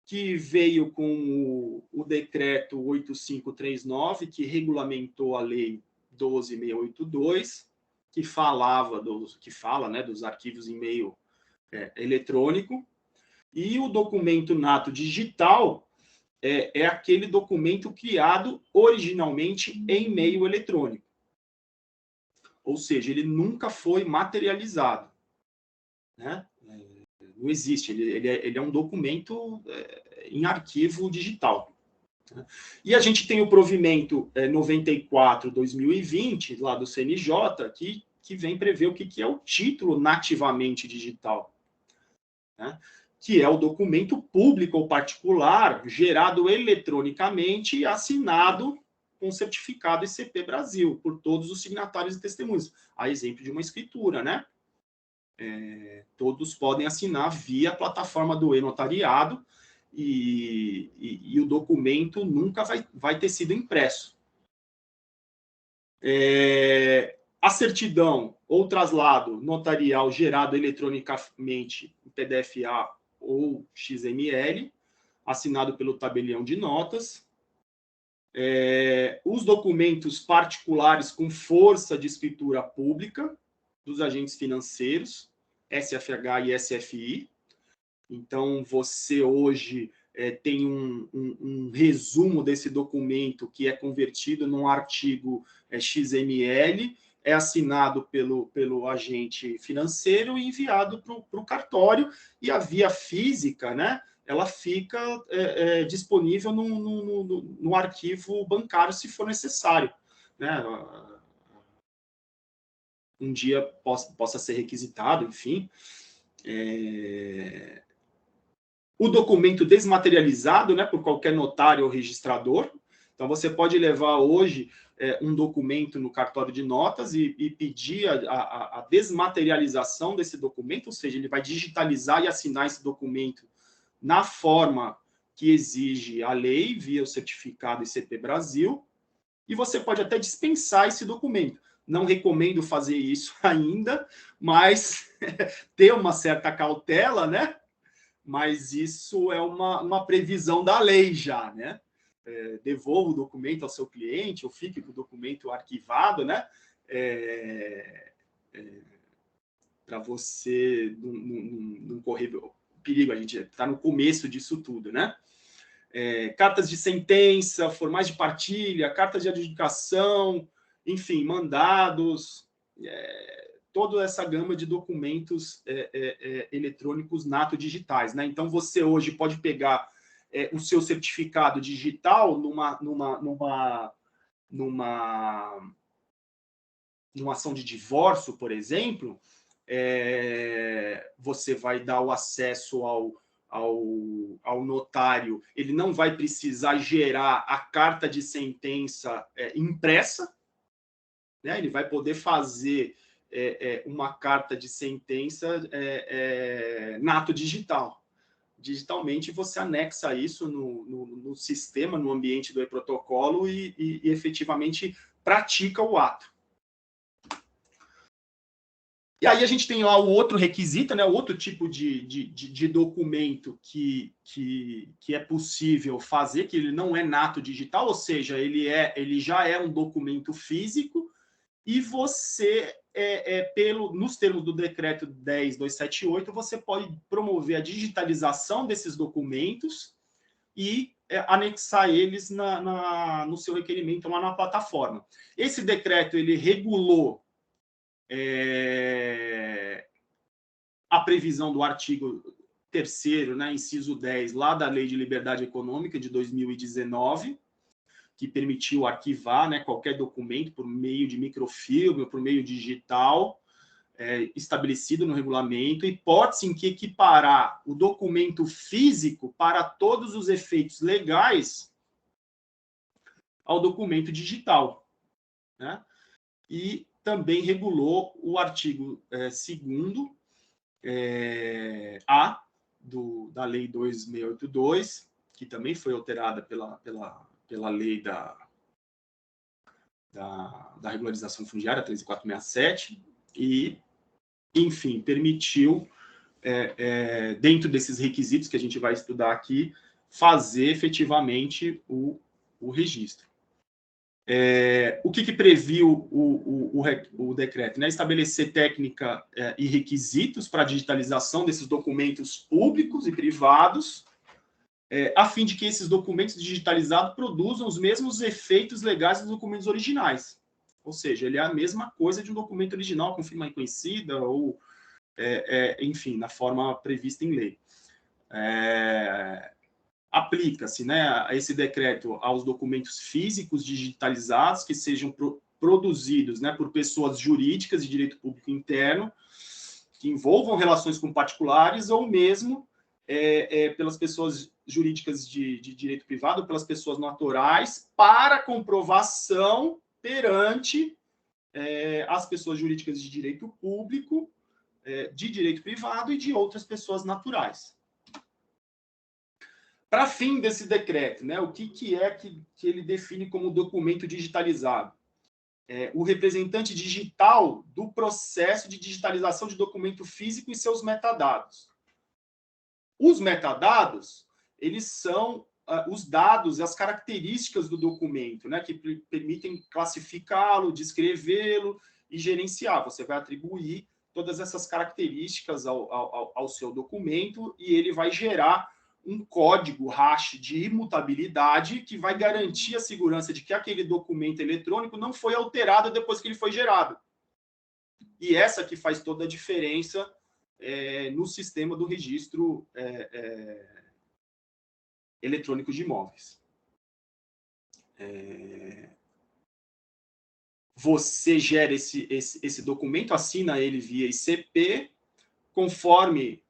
que veio com o decreto 8539, que regulamentou a lei 12.682, que fala, né, dos arquivos em meio eletrônico. E o documento nato digital é aquele documento criado originalmente em meio eletrônico. Ou seja, ele nunca foi materializado, né? Não existe, ele é um documento em arquivo digital. E a gente tem o provimento 94/2020, lá do CNJ, que vem prever o que é o título nativamente digital, né? Que é o documento público ou particular gerado eletronicamente e assinado com certificado ICP Brasil, por todos os signatários e testemunhas. A exemplo de uma escritura, né? Todos podem assinar via plataforma do e-notariado e o documento nunca vai ter sido impresso. A certidão ou traslado notarial gerado eletronicamente em PDF-A ou XML, assinado pelo tabelião de notas. Os documentos particulares com força de escritura pública dos agentes financeiros, SFH e SFI. Então, você hoje tem um resumo desse documento que é convertido num artigo XML, é assinado pelo agente financeiro e enviado para o cartório, e a via física, né, ela fica disponível no arquivo bancário, se for necessário, né? Um dia possa ser requisitado, enfim. O documento desmaterializado, né, por qualquer notário ou registrador. Então, você pode levar hoje um documento no cartório de notas e pedir a desmaterialização desse documento, ou seja, ele vai digitalizar e assinar esse documento na forma que exige a lei, via o certificado ICP Brasil, e você pode até dispensar esse documento. Não recomendo fazer isso ainda, mas ter uma certa cautela, né? Mas isso é uma previsão da lei já, né? Devolva o documento ao seu cliente, ou fique com o documento arquivado, né? Para você não correr perigo. A gente está no começo disso tudo, né? Cartas de sentença, formais de partilha, cartas de adjudicação, enfim, mandados, toda essa gama de documentos eletrônicos nato digitais, né? Então, você hoje pode pegar o seu certificado digital numa ação de divórcio, por exemplo, você vai dar o acesso ao notário, ele não vai precisar gerar a carta de sentença impressa, né? Ele vai poder fazer uma carta de sentença nato digital. Digitalmente, você anexa isso no sistema, no ambiente do e-protocolo e efetivamente pratica o ato. E aí a gente tem lá o outro requisito, né, o outro tipo de documento que é possível fazer, que ele não é nato digital, ou seja, ele já é um documento físico, e você, nos termos do decreto 10.278, você pode promover a digitalização desses documentos e anexar eles no seu requerimento lá na plataforma. Esse decreto ele regulou a previsão do artigo 3º, né, inciso 10, lá da Lei de Liberdade Econômica de 2019, que permitiu arquivar, né, qualquer documento por meio de microfilme ou por meio digital, estabelecido no regulamento, hipótese em que equiparar o documento físico para todos os efeitos legais ao documento digital, né? E também regulou o artigo 2º A da Lei 2.682, que também foi alterada pela lei da regularização fundiária 13.467, e, enfim, permitiu, dentro desses requisitos que a gente vai estudar aqui, fazer efetivamente o registro. O que previu o decreto? Né? Estabelecer técnica e requisitos para a digitalização desses documentos públicos e privados, a fim de que esses documentos digitalizados produzam os mesmos efeitos legais dos documentos originais. Ou seja, ele é a mesma coisa de um documento original com firma reconhecida ou, enfim, na forma prevista em lei. Aplica-se, né, esse decreto aos documentos físicos digitalizados que sejam produzidos, né, por pessoas jurídicas de direito público interno, que envolvam relações com particulares, ou mesmo pelas pessoas jurídicas de direito privado, ou pelas pessoas naturais, para comprovação perante as pessoas jurídicas de direito público, de direito privado e de outras pessoas naturais. Para fim desse decreto, né, o que é que ele define como documento digitalizado? O representante digital do processo de digitalização de documento físico e seus metadados. Os metadados, eles são os dados, as características do documento, né, que permitem classificá-lo, descrevê-lo e gerenciar. Você vai atribuir todas essas características ao seu documento e ele vai gerar um código hash de imutabilidade que vai garantir a segurança de que aquele documento eletrônico não foi alterado depois que ele foi gerado. E essa que faz toda a diferença no sistema do registro eletrônico de imóveis. Você gera esse documento, assina ele via ICP, conforme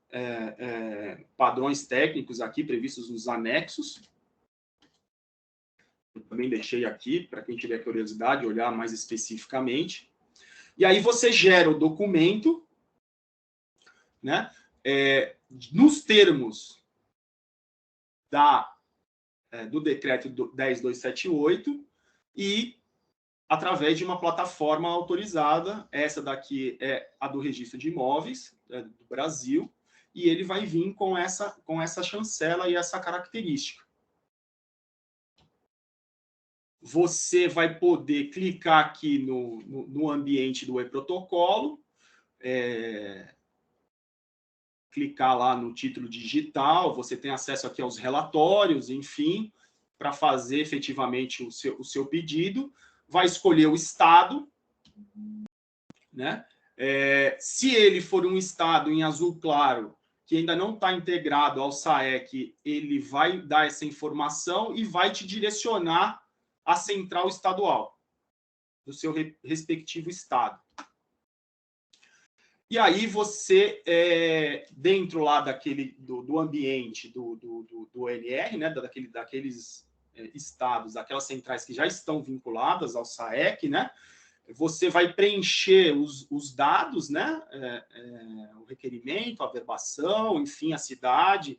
padrões técnicos aqui previstos nos anexos. Eu também deixei aqui, para quem tiver curiosidade, olhar mais especificamente. E aí você gera o documento, né, nos termos do decreto 10.278, e através de uma plataforma autorizada. Essa daqui é a do Registro de Imóveis do Brasil, e ele vai vir com essa chancela e essa característica. Você vai poder clicar aqui no ambiente do e-protocolo, clicar lá no título digital, você tem acesso aqui aos relatórios, enfim, para fazer efetivamente o seu pedido. Vai escolher o estado, né? Se ele for um estado em azul claro, que ainda não está integrado ao SAEC, ele vai dar essa informação e vai te direcionar à central estadual do seu respectivo estado. E aí você, dentro lá do ambiente do ONR, né, daqueles estados, daquelas centrais que já estão vinculadas ao SAEC, né, você vai preencher os dados, né, o requerimento, a verbação, enfim, a cidade,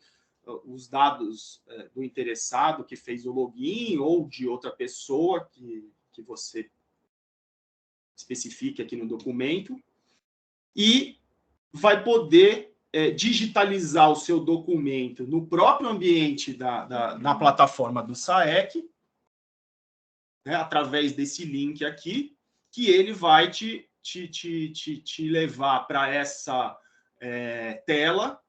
os dados do interessado que fez o login ou de outra pessoa que você especifique aqui no documento, e vai poder digitalizar o seu documento no próprio ambiente na plataforma do SAEC, né, através desse link aqui, que ele vai te levar para essa tela,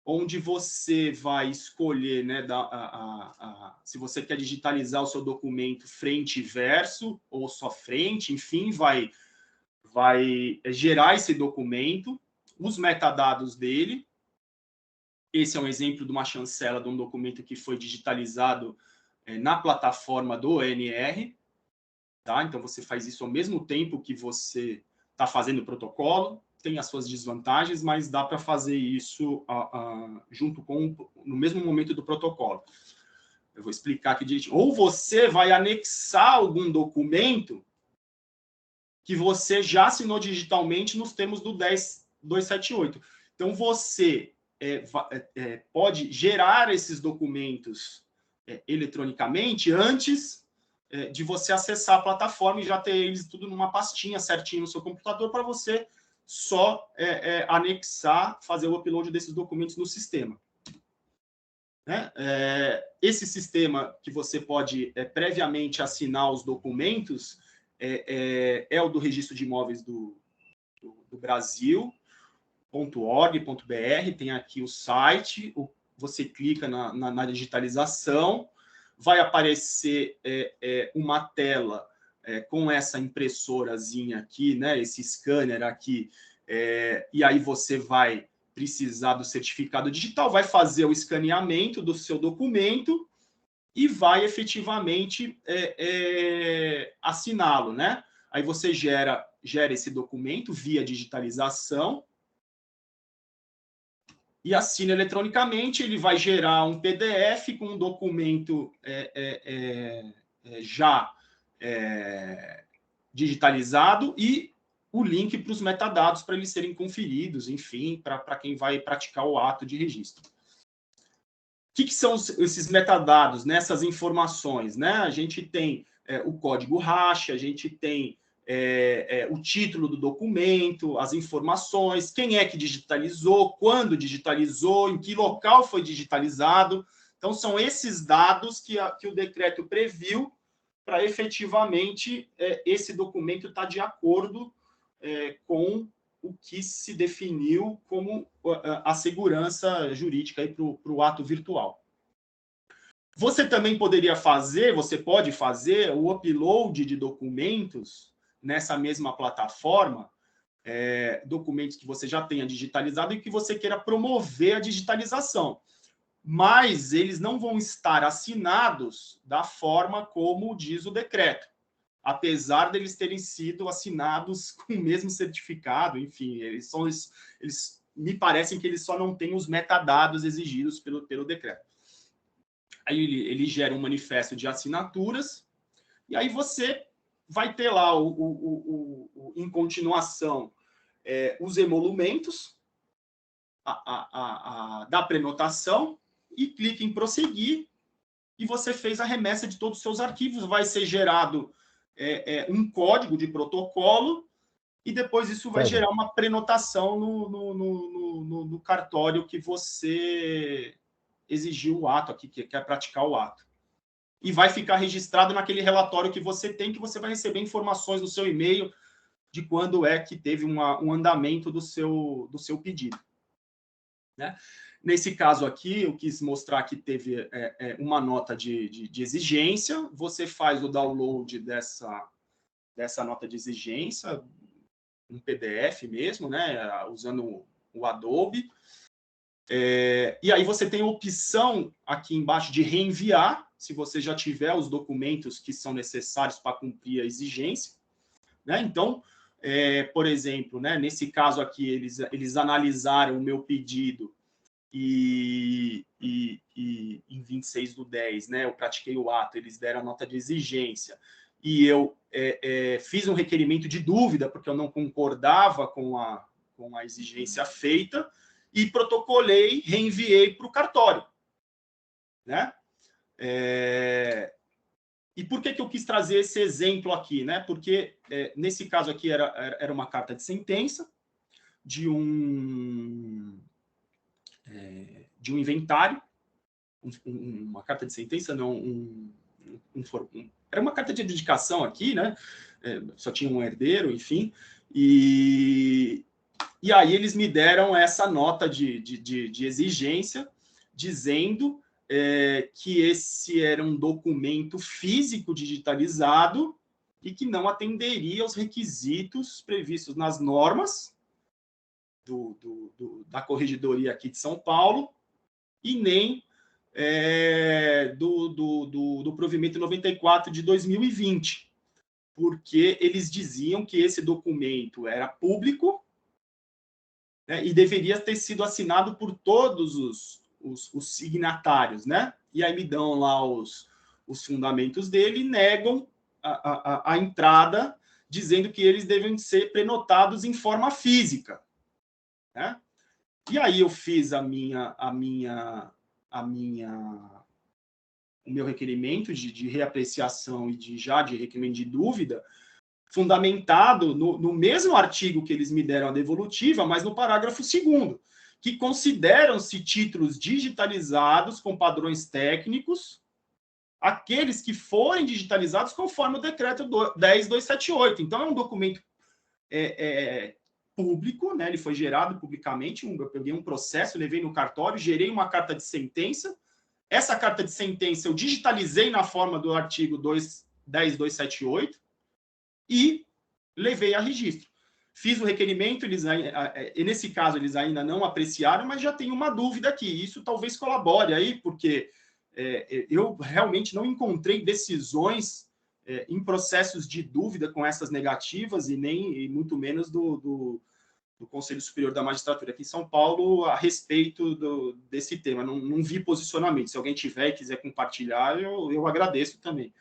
onde você vai escolher, né, se você quer digitalizar o seu documento frente e verso, ou só frente, enfim, vai gerar esse documento, os metadados dele. Esse é um exemplo de uma chancela de um documento que foi digitalizado na plataforma do ONR. Tá? Então, você faz isso ao mesmo tempo que você está fazendo o protocolo. Tem as suas desvantagens, mas dá para fazer isso no mesmo momento do protocolo. Eu vou explicar aqui direitinho. Ou você vai anexar algum documento que você já assinou digitalmente nos termos do 10.278. Então, você pode gerar esses documentos eletronicamente antes de você acessar a plataforma e já ter eles tudo numa pastinha certinho no seu computador para você só anexar, fazer o upload desses documentos no sistema. Né? Esse sistema que você pode previamente assinar os documentos é o do Registro de Imóveis do Brasil, .org.br, tem aqui o site, você clica na digitalização, vai aparecer uma tela com essa impressorazinha aqui, né, esse scanner aqui, e aí você vai precisar do certificado digital, vai fazer o escaneamento do seu documento e vai efetivamente assiná-lo, né? Aí você gera esse documento via digitalização e assina eletronicamente. Ele vai gerar um PDF com um documento já digitalizado e o link para os metadados para eles serem conferidos, enfim, para quem vai praticar o ato de registro. O que são esses metadados, né? Essas informações, né? A gente tem o código RACH, a gente tem o título do documento, as informações, quem é que digitalizou, quando digitalizou, em que local foi digitalizado. Então, são esses dados que o decreto previu para efetivamente esse documento estar de acordo com o que se definiu como a segurança jurídica para o ato virtual. Você também você pode fazer o upload de documentos nessa mesma plataforma, documentos que você já tenha digitalizado e que você queira promover a digitalização. Mas eles não vão estar assinados da forma como diz o decreto, apesar deles terem sido assinados com o mesmo certificado, enfim, eles me parecem que eles só não têm os metadados exigidos pelo decreto. Aí ele gera um manifesto de assinaturas, e aí você vai ter lá, em continuação, os emolumentos da prenotação, e clica em prosseguir, e você fez a remessa de todos os seus arquivos. Vai ser gerado um código de protocolo, e depois isso vai Certo. gerar uma prenotação no cartório que você exigiu o ato aqui, que quer praticar o ato. E vai ficar registrado naquele relatório que você tem, que você vai receber informações no seu e-mail de quando é que teve um andamento do seu pedido. Né? Nesse caso aqui, eu quis mostrar que teve uma nota de exigência, você faz o download dessa nota de exigência, um PDF mesmo, né, usando o Adobe, e aí você tem a opção aqui embaixo de reenviar, se você já tiver os documentos que são necessários para cumprir a exigência. Né? Então, por exemplo, né, nesse caso aqui, eles analisaram o meu pedido e em 26/10, né, eu pratiquei o ato, eles deram a nota de exigência, e eu fiz um requerimento de dúvida, porque eu não concordava com a exigência feita, e protocolei, reenviei para o cartório. Né? E por que eu quis trazer esse exemplo aqui? Né? Porque, nesse caso aqui, era uma carta de sentença de um inventário, uma carta de sentença, não, era uma carta de adjudicação aqui, né? Só tinha um herdeiro, enfim, e aí eles me deram essa nota de exigência, dizendo que esse era um documento físico digitalizado e que não atenderia aos requisitos previstos nas normas da Corregedoria aqui de São Paulo, e nem do provimento 94 de 2020, porque eles diziam que esse documento era público, né, e deveria ter sido assinado por todos os signatários, né? E aí me dão lá os fundamentos dele e negam a entrada, dizendo que eles devem ser prenotados em forma física. Né? E aí eu fiz o meu requerimento de reapreciação e de requerimento de dúvida, fundamentado no mesmo artigo que eles me deram a devolutiva, mas no parágrafo 2º, que consideram-se títulos digitalizados com padrões técnicos aqueles que forem digitalizados conforme o decreto 10.278. Então, é um documento público, né? Ele foi gerado publicamente, eu peguei um processo, levei no cartório, gerei uma carta de sentença. Essa carta de sentença eu digitalizei na forma do artigo 10.278 e levei a registro. Fiz o requerimento, nesse caso eles ainda não apreciaram, mas já tenho uma dúvida aqui. Isso talvez colabore aí, porque eu realmente não encontrei decisões em processos de dúvida com essas negativas, e muito menos do Conselho Superior da Magistratura aqui em São Paulo a respeito desse tema. Não vi posicionamento. Se alguém tiver e quiser compartilhar, eu agradeço também.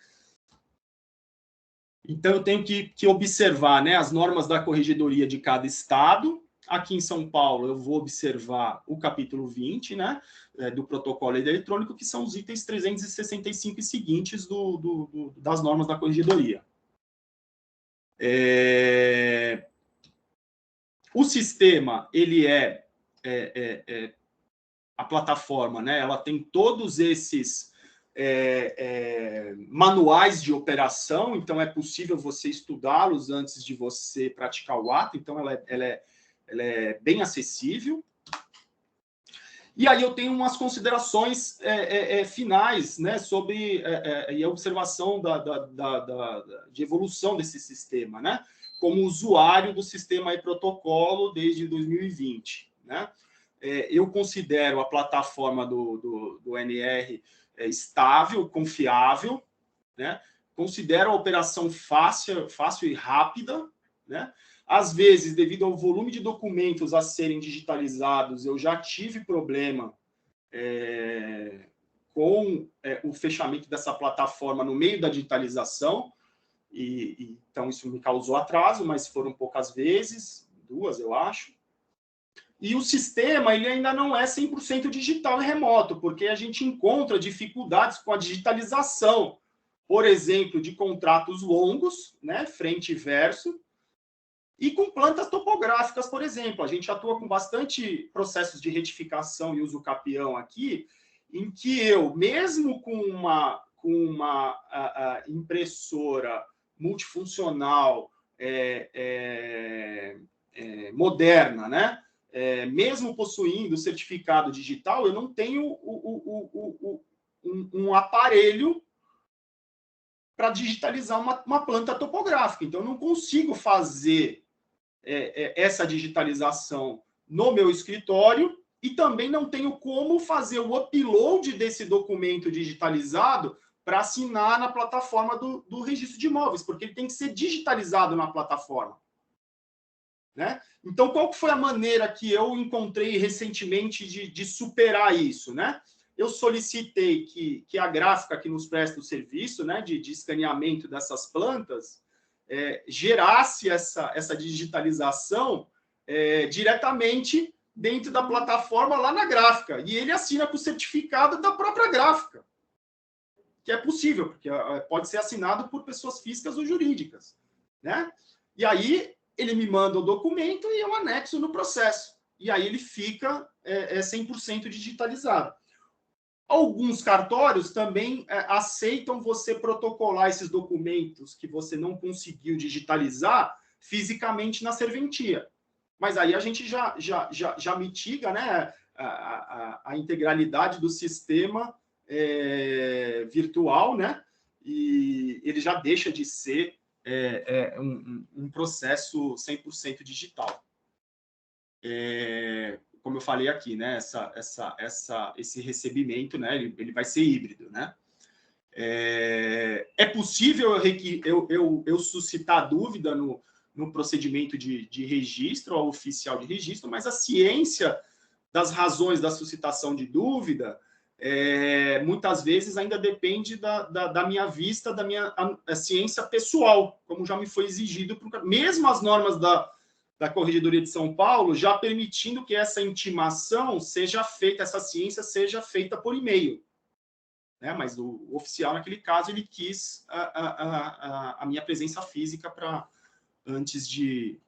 Então, eu tenho que observar, né, as normas da corregedoria de cada estado. Aqui em São Paulo, eu vou observar o capítulo 20, né, do protocolo eletrônico, que são os itens 365 e seguintes das normas da corregedoria. O sistema, ele a plataforma, né, ela tem todos esses manuais de operação, então é possível você estudá-los antes de você praticar o ato, então ela é bem acessível. E aí eu tenho umas considerações finais, né, sobre a observação de evolução desse sistema, né, como usuário do sistema e-protocolo desde 2020. Né? Eu considero a plataforma do NR estável, confiável, né? Considero a operação fácil e rápida, né? Às vezes, devido ao volume de documentos a serem digitalizados, eu já tive problema com o fechamento dessa plataforma no meio da digitalização, então isso me causou atraso, mas foram poucas vezes, 2, eu acho. E o sistema ele ainda não é 100% digital e remoto, porque a gente encontra dificuldades com a digitalização por exemplo, de contratos longos, né, frente e verso, e com plantas topográficas, por exemplo. A gente atua com bastante processos de retificação e uso capião aqui, em que eu, mesmo com uma impressora multifuncional moderna, né? Mesmo possuindo certificado digital, eu não tenho um aparelho para digitalizar uma planta topográfica. Então, eu não consigo fazer essa digitalização no meu escritório e também não tenho como fazer o upload desse documento digitalizado para assinar na plataforma do registro de imóveis, porque ele tem que ser digitalizado na plataforma. Né? Então, qual foi a maneira que eu encontrei recentemente de superar isso? Né? Eu solicitei que a gráfica que nos presta o serviço, né, de escaneamento dessas plantas gerasse essa digitalização diretamente dentro da plataforma lá na gráfica. E ele assina com o certificado da própria gráfica, que é possível, porque pode ser assinado por pessoas físicas ou jurídicas. Né? E aí ele me manda o documento e eu anexo no processo. E aí ele fica 100% digitalizado. Alguns cartórios também aceitam você protocolar esses documentos que você não conseguiu digitalizar fisicamente na serventia. Mas aí a gente já mitiga, né, a integralidade do sistema virtual, né, e ele já deixa de ser um processo 100% digital. Como eu falei aqui, né, esse recebimento, né, ele vai ser híbrido, né? É possível eu suscitar dúvida no procedimento de registro ao oficial de registro, mas a ciência das razões da suscitação de dúvida muitas vezes ainda depende da minha vista, da minha ciência pessoal, como já me foi exigido, mesmo as normas da Corregedoria de São Paulo, já permitindo que essa intimação seja feita, essa ciência seja feita por e-mail. Né? Mas o oficial, naquele caso, ele quis a minha presença física antes de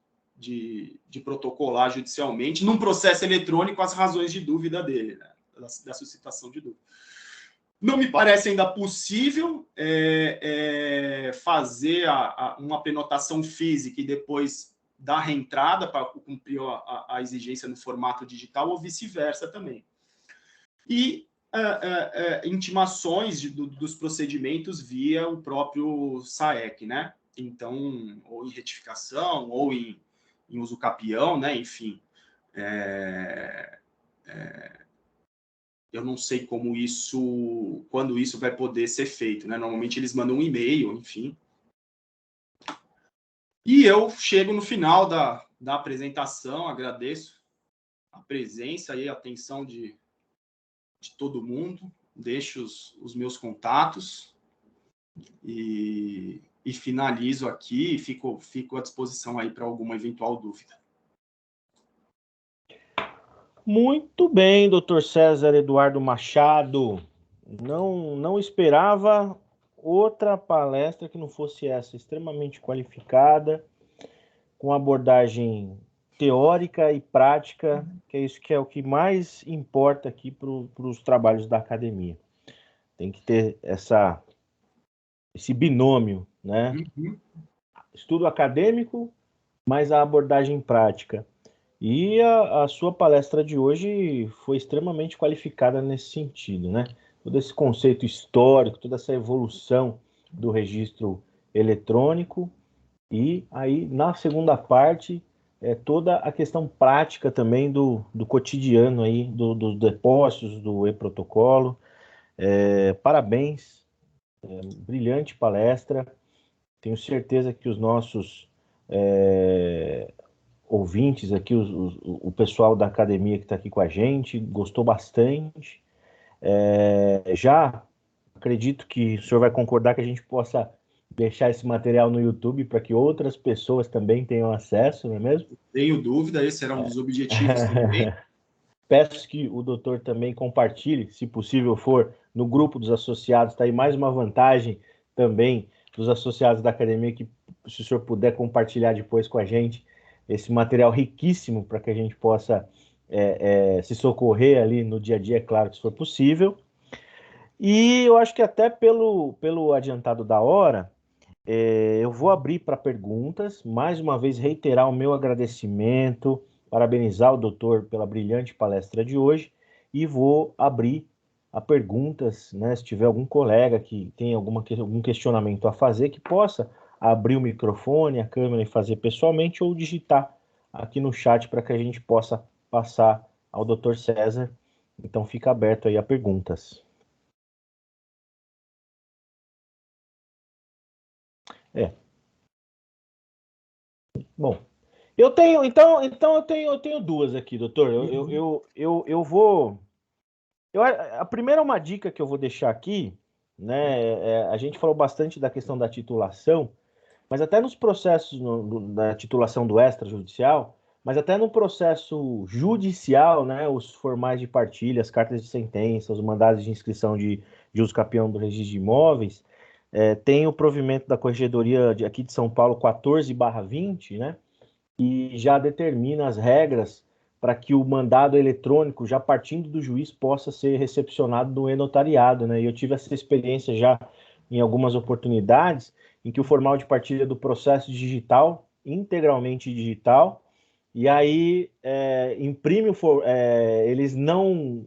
protocolar judicialmente, num processo eletrônico, as razões de dúvida dele, né? da suscitação de dúvida. Não me parece ainda possível fazer uma prenotação física e depois dar reentrada para cumprir a exigência no formato digital ou vice-versa também. E intimações dos procedimentos via o próprio SAEC, né? Então, ou em retificação, ou em uso capião, né? Enfim. Eu não sei quando isso vai poder ser feito, né? Normalmente eles mandam um e-mail, enfim. E eu chego no final da apresentação, agradeço a presença e a atenção de todo mundo, deixo os meus contatos e finalizo aqui e fico à disposição aí para alguma eventual dúvida. Muito bem, doutor César Eduardo Machado. Não esperava outra palestra que não fosse essa, extremamente qualificada, com abordagem teórica e prática, que é isso que é o que mais importa aqui para os trabalhos da academia. Tem que ter esse binômio, né? Uhum. Estudo acadêmico, mas a abordagem prática. E a sua palestra de hoje foi extremamente qualificada nesse sentido, né? Todo esse conceito histórico, toda essa evolução do registro eletrônico. E aí, na segunda parte, toda a questão prática também do cotidiano aí, dos depósitos, do e-protocolo. Parabéns, brilhante palestra. Tenho certeza que os nossos ouvintes aqui, o pessoal da academia que está aqui com a gente, gostou bastante. Já acredito que o senhor vai concordar que a gente possa deixar esse material no YouTube para que outras pessoas também tenham acesso, não é mesmo? Tenho dúvida, esse era um dos objetivos também. Peço que o doutor também compartilhe, se possível for, no grupo dos associados, está aí mais uma vantagem também dos associados da academia, que se o senhor puder compartilhar depois com a gente esse material riquíssimo para que a gente possa se socorrer ali no dia a dia, é claro, se for possível. E eu acho que até pelo adiantado da hora, eu vou abrir para perguntas, mais uma vez reiterar o meu agradecimento, parabenizar o doutor pela brilhante palestra de hoje e vou abrir a perguntas, né, se tiver algum colega que tem algum questionamento a fazer, que possa abrir o microfone, a câmera e fazer pessoalmente ou digitar aqui no chat para que a gente possa passar ao doutor César. Então fica aberto aí a perguntas. Bom, eu tenho duas aqui, doutor. Eu vou. A primeira é uma dica que eu vou deixar aqui, né? A gente falou bastante da questão da titulação, mas até nos processos da titulação do extrajudicial, mas até no processo judicial, né? Os formais de partilha, as cartas de sentença, os mandados de inscrição de uso capião do registro de imóveis, tem o provimento da Corregedoria aqui de São Paulo 14/20, né? E já determina as regras para que o mandado eletrônico, já partindo do juiz, possa ser recepcionado no e-notariado, né? E eu tive essa experiência já em algumas oportunidades, em que o formal de partilha do processo digital, integralmente digital, e aí eles não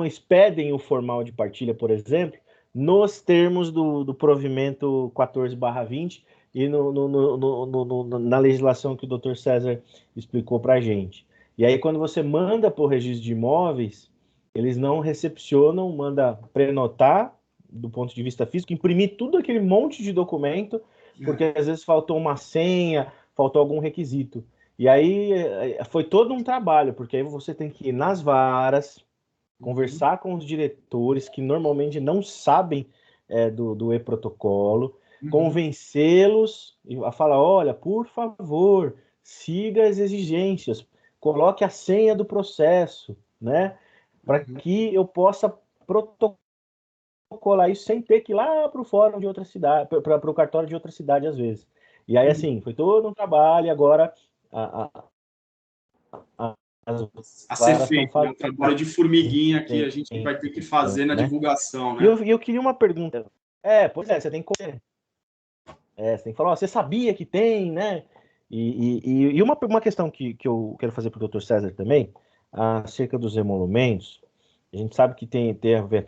expedem o formal de partilha, por exemplo, nos termos do provimento 14/20, e na legislação que o Dr. César explicou para a gente. E aí, quando você manda para o registro de imóveis, eles não recepcionam, manda prenotar do ponto de vista físico, imprimir tudo aquele monte de documento, porque às vezes faltou uma senha, faltou algum requisito. E aí foi todo um trabalho, porque aí você tem que ir nas varas, conversar com os diretores, que normalmente não sabem do e-protocolo, convencê-los a falar, olha, por favor, siga as exigências, coloque a senha do processo, né? Para que eu possa protocolar isso sem ter que ir lá para o fórum de outra cidade, para o cartório de outra cidade, às vezes. E aí, assim, foi todo um trabalho, e agora as A ser varas estão feito, né? Um fazendo. trabalho de formiguinha que a gente vai ter que fazer na Né? divulgação, E né? eu queria uma pergunta. Pois é, você tem que falar, ó, você sabia que tem, né? E uma questão que eu quero fazer para o Dr. César também, acerca dos emolumentos. A gente sabe que tem a ver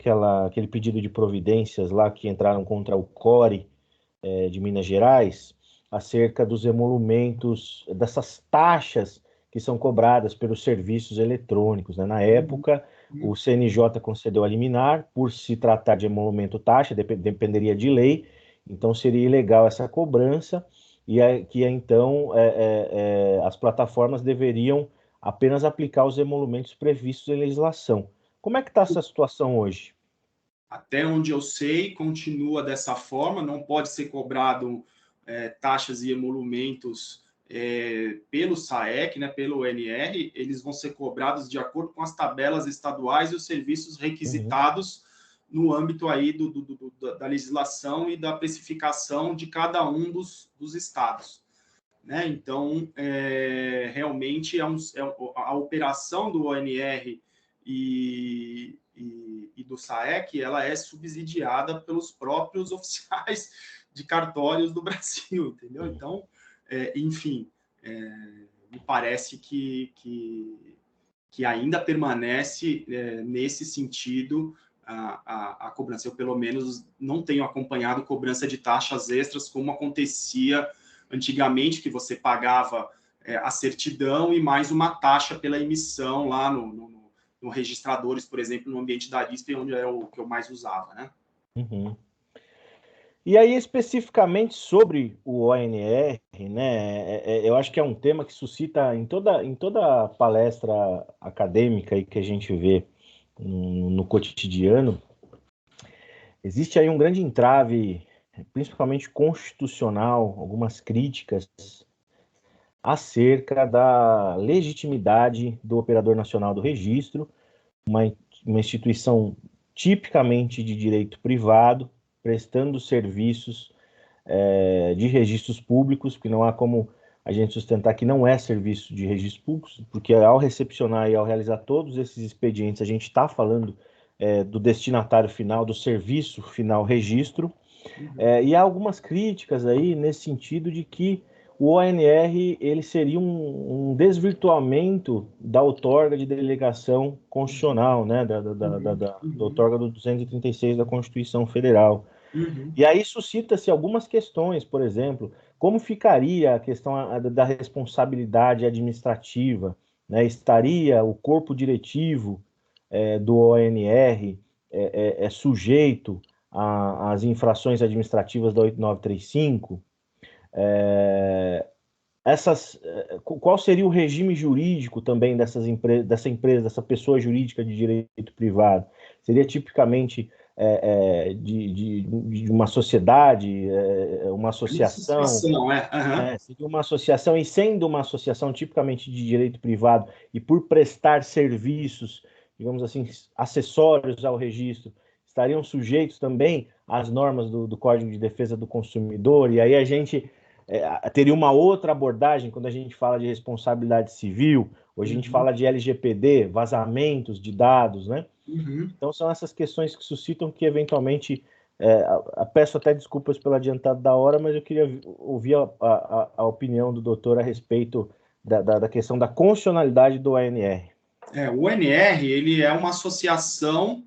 aquele pedido de providências lá que entraram contra o CORE de Minas Gerais, acerca dos emolumentos, dessas taxas que são cobradas pelos serviços eletrônicos, né? Na época, o CNJ concedeu a liminar, por se tratar de emolumento taxa, dependeria de lei, então seria ilegal essa cobrança, e então as plataformas deveriam apenas aplicar os emolumentos previstos em legislação. Como é que está essa situação hoje? Até onde eu sei, continua dessa forma, não pode ser cobrado taxas e emolumentos pelo SAEC, né, pelo ONR, eles vão ser cobrados de acordo com as tabelas estaduais e os serviços requisitados no âmbito aí da legislação e da precificação de cada um dos estados. Né? Então, realmente, a operação do ONR e do SAEC, ela é subsidiada pelos próprios oficiais de cartórios do Brasil, entendeu? Então, enfim, me parece que ainda permanece nesse sentido a cobrança. Eu, pelo menos, não tenho acompanhado cobrança de taxas extras como acontecia antigamente, que você pagava a certidão e mais uma taxa pela emissão lá no registradores, por exemplo, no ambiente da RISP, onde é o que eu mais usava, né? Uhum. E aí, especificamente sobre o ONR, né, eu acho que é um tema que suscita em toda palestra acadêmica aí que a gente vê no cotidiano, existe aí um grande entrave, principalmente constitucional, algumas críticas acerca da legitimidade do Operador Nacional do Registro, uma instituição tipicamente de direito privado, prestando serviços de registros públicos, porque não há como a gente sustentar que não é serviço de registros públicos, porque ao recepcionar e ao realizar todos esses expedientes, a gente está falando do destinatário final, do serviço final registro, e há algumas críticas aí nesse sentido de que o ONR ele seria um desvirtuamento da outorga de delegação constitucional, né, da outorga do 236 da Constituição Federal. E aí suscita-se algumas questões, por exemplo, como ficaria a questão da responsabilidade administrativa, né? Estaria o corpo diretivo do ONR sujeito às infrações administrativas da 8935? Qual seria o regime jurídico também dessa empresa, dessa pessoa jurídica de direito privado? Seria tipicamente de uma sociedade, uma associação? Seria uma associação, e sendo uma associação tipicamente de direito privado, e por prestar serviços, digamos assim, acessórios ao registro, estariam sujeitos também às normas do Código de Defesa do Consumidor, e aí a gente teria uma outra abordagem quando a gente fala de responsabilidade civil. Hoje a gente fala de LGPD, vazamentos de dados, né? Então são essas questões que suscitam que eventualmente, peço até desculpas pelo adiantado da hora, mas eu queria ouvir a opinião do doutor a respeito da questão da constitucionalidade do ONR. O ONR, ele é uma associação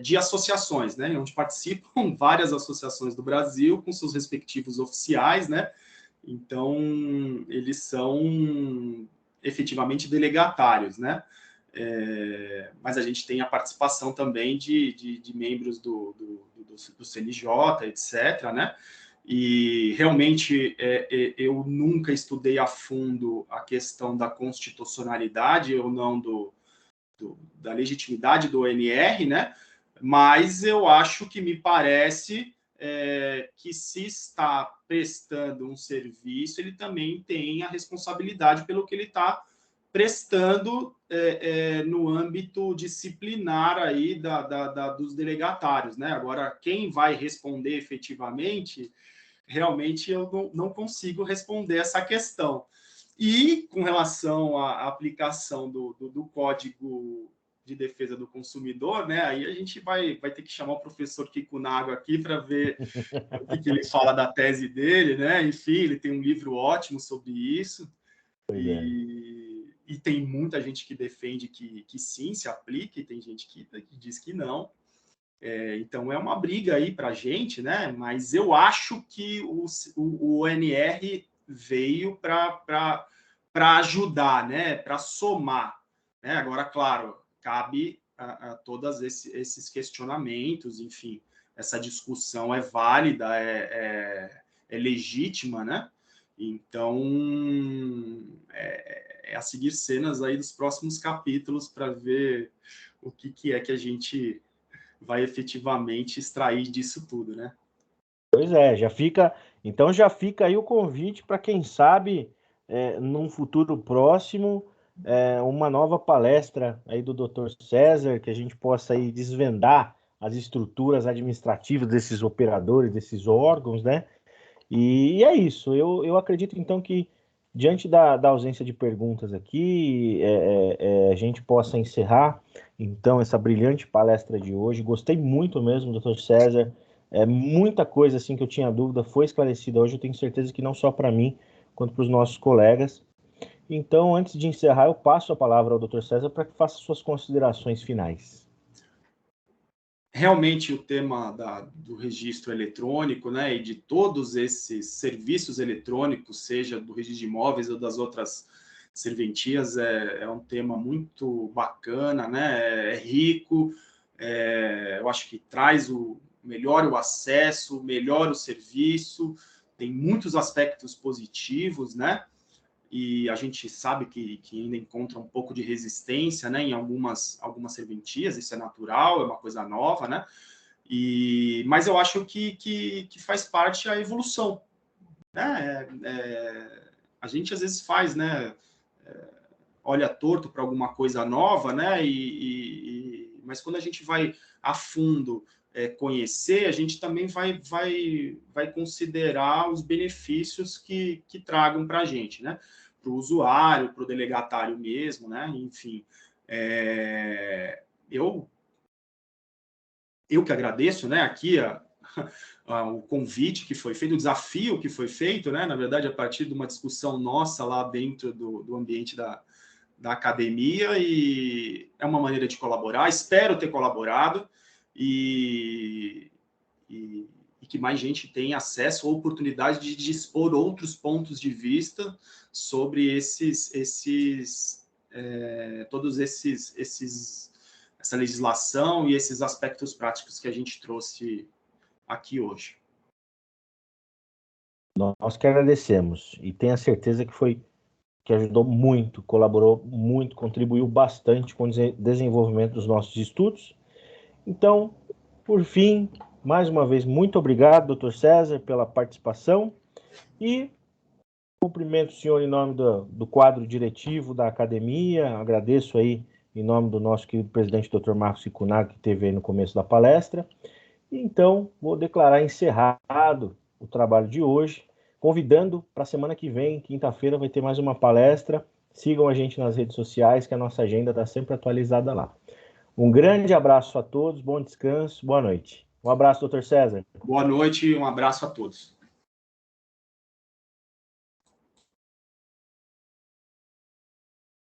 de associações, né, onde participam várias associações do Brasil com seus respectivos oficiais, né? Então, eles são efetivamente delegatários, né? Mas a gente tem a participação também de membros do CNJ, etc., né? E realmente eu nunca estudei a fundo a questão da constitucionalidade ou não da legitimidade do ONR, né? Mas eu acho que me parece que se está prestando um serviço, ele também tem a responsabilidade pelo que ele está prestando no âmbito disciplinar aí dos delegatários, né? Agora, quem vai responder efetivamente, realmente eu não consigo responder essa questão. E com relação à aplicação do Código de Defesa do Consumidor, né? Aí a gente vai ter que chamar o professor Kikunaga aqui para ver o que ele fala da tese dele, né? Enfim, ele tem um livro ótimo sobre isso. E tem muita gente que defende que sim, se aplique, tem gente que diz que não. Então é uma briga aí para a gente, né? Mas eu acho que o ONR veio para ajudar, né? Para somar, né? Agora, claro, cabe a todos esses questionamentos, enfim, essa discussão é válida, é legítima, né? Então é a seguir cenas aí dos próximos capítulos para ver o que é que a gente vai efetivamente extrair disso tudo, né? Pois então já fica aí o convite para quem sabe, num futuro próximo, uma nova palestra aí do Dr. César, que a gente possa aí desvendar as estruturas administrativas desses operadores, desses órgãos, né? E é isso. Eu acredito então que, diante da ausência de perguntas aqui, a gente possa encerrar então essa brilhante palestra de hoje. Gostei muito mesmo, doutor César. Muita coisa assim que eu tinha dúvida foi esclarecida hoje. Eu tenho certeza que não só para mim, quanto para os nossos colegas. Então, antes de encerrar, eu passo a palavra ao doutor César para que faça suas considerações finais. Realmente o tema do registro eletrônico, né, e de todos esses serviços eletrônicos, seja do registro de imóveis ou das outras serventias, é um tema muito bacana, né, é rico, eu acho que traz melhora o acesso, melhora o serviço, tem muitos aspectos positivos, né? E a gente sabe que ainda encontra um pouco de resistência, né, em algumas serventias, isso é natural, é uma coisa nova, né? Mas eu acho que faz parte a evolução, né? A gente às vezes faz, né? Olha torto para alguma coisa nova, né? Mas quando a gente vai a fundo conhecer, a gente também vai considerar os benefícios que tragam para a gente, né? Para o usuário, para o delegatário mesmo, né? Enfim, eu que agradeço, né, aqui o convite que foi feito, o desafio que foi feito, né, na verdade, a partir de uma discussão nossa lá dentro do ambiente da academia, e é uma maneira de colaborar, espero ter colaborado, e que mais gente tenha acesso ou oportunidade de expor outros pontos de vista sobre todos essa legislação e esses aspectos práticos que a gente trouxe aqui hoje. Nós que agradecemos e tenha certeza que ajudou muito, colaborou muito, contribuiu bastante com o desenvolvimento dos nossos estudos. Então, por fim, mais uma vez, muito obrigado, doutor César, pela participação e cumprimento o senhor em nome do quadro diretivo da academia, agradeço aí em nome do nosso querido presidente, doutor Marcos Sicunaga, que esteve aí no começo da palestra. Então, vou declarar encerrado o trabalho de hoje, convidando para a semana que vem, quinta-feira, vai ter mais uma palestra. Sigam a gente nas redes sociais, que a nossa agenda está sempre atualizada lá. Um grande abraço a todos, bom descanso, boa noite. Um abraço, doutor César. Boa noite e um abraço a todos.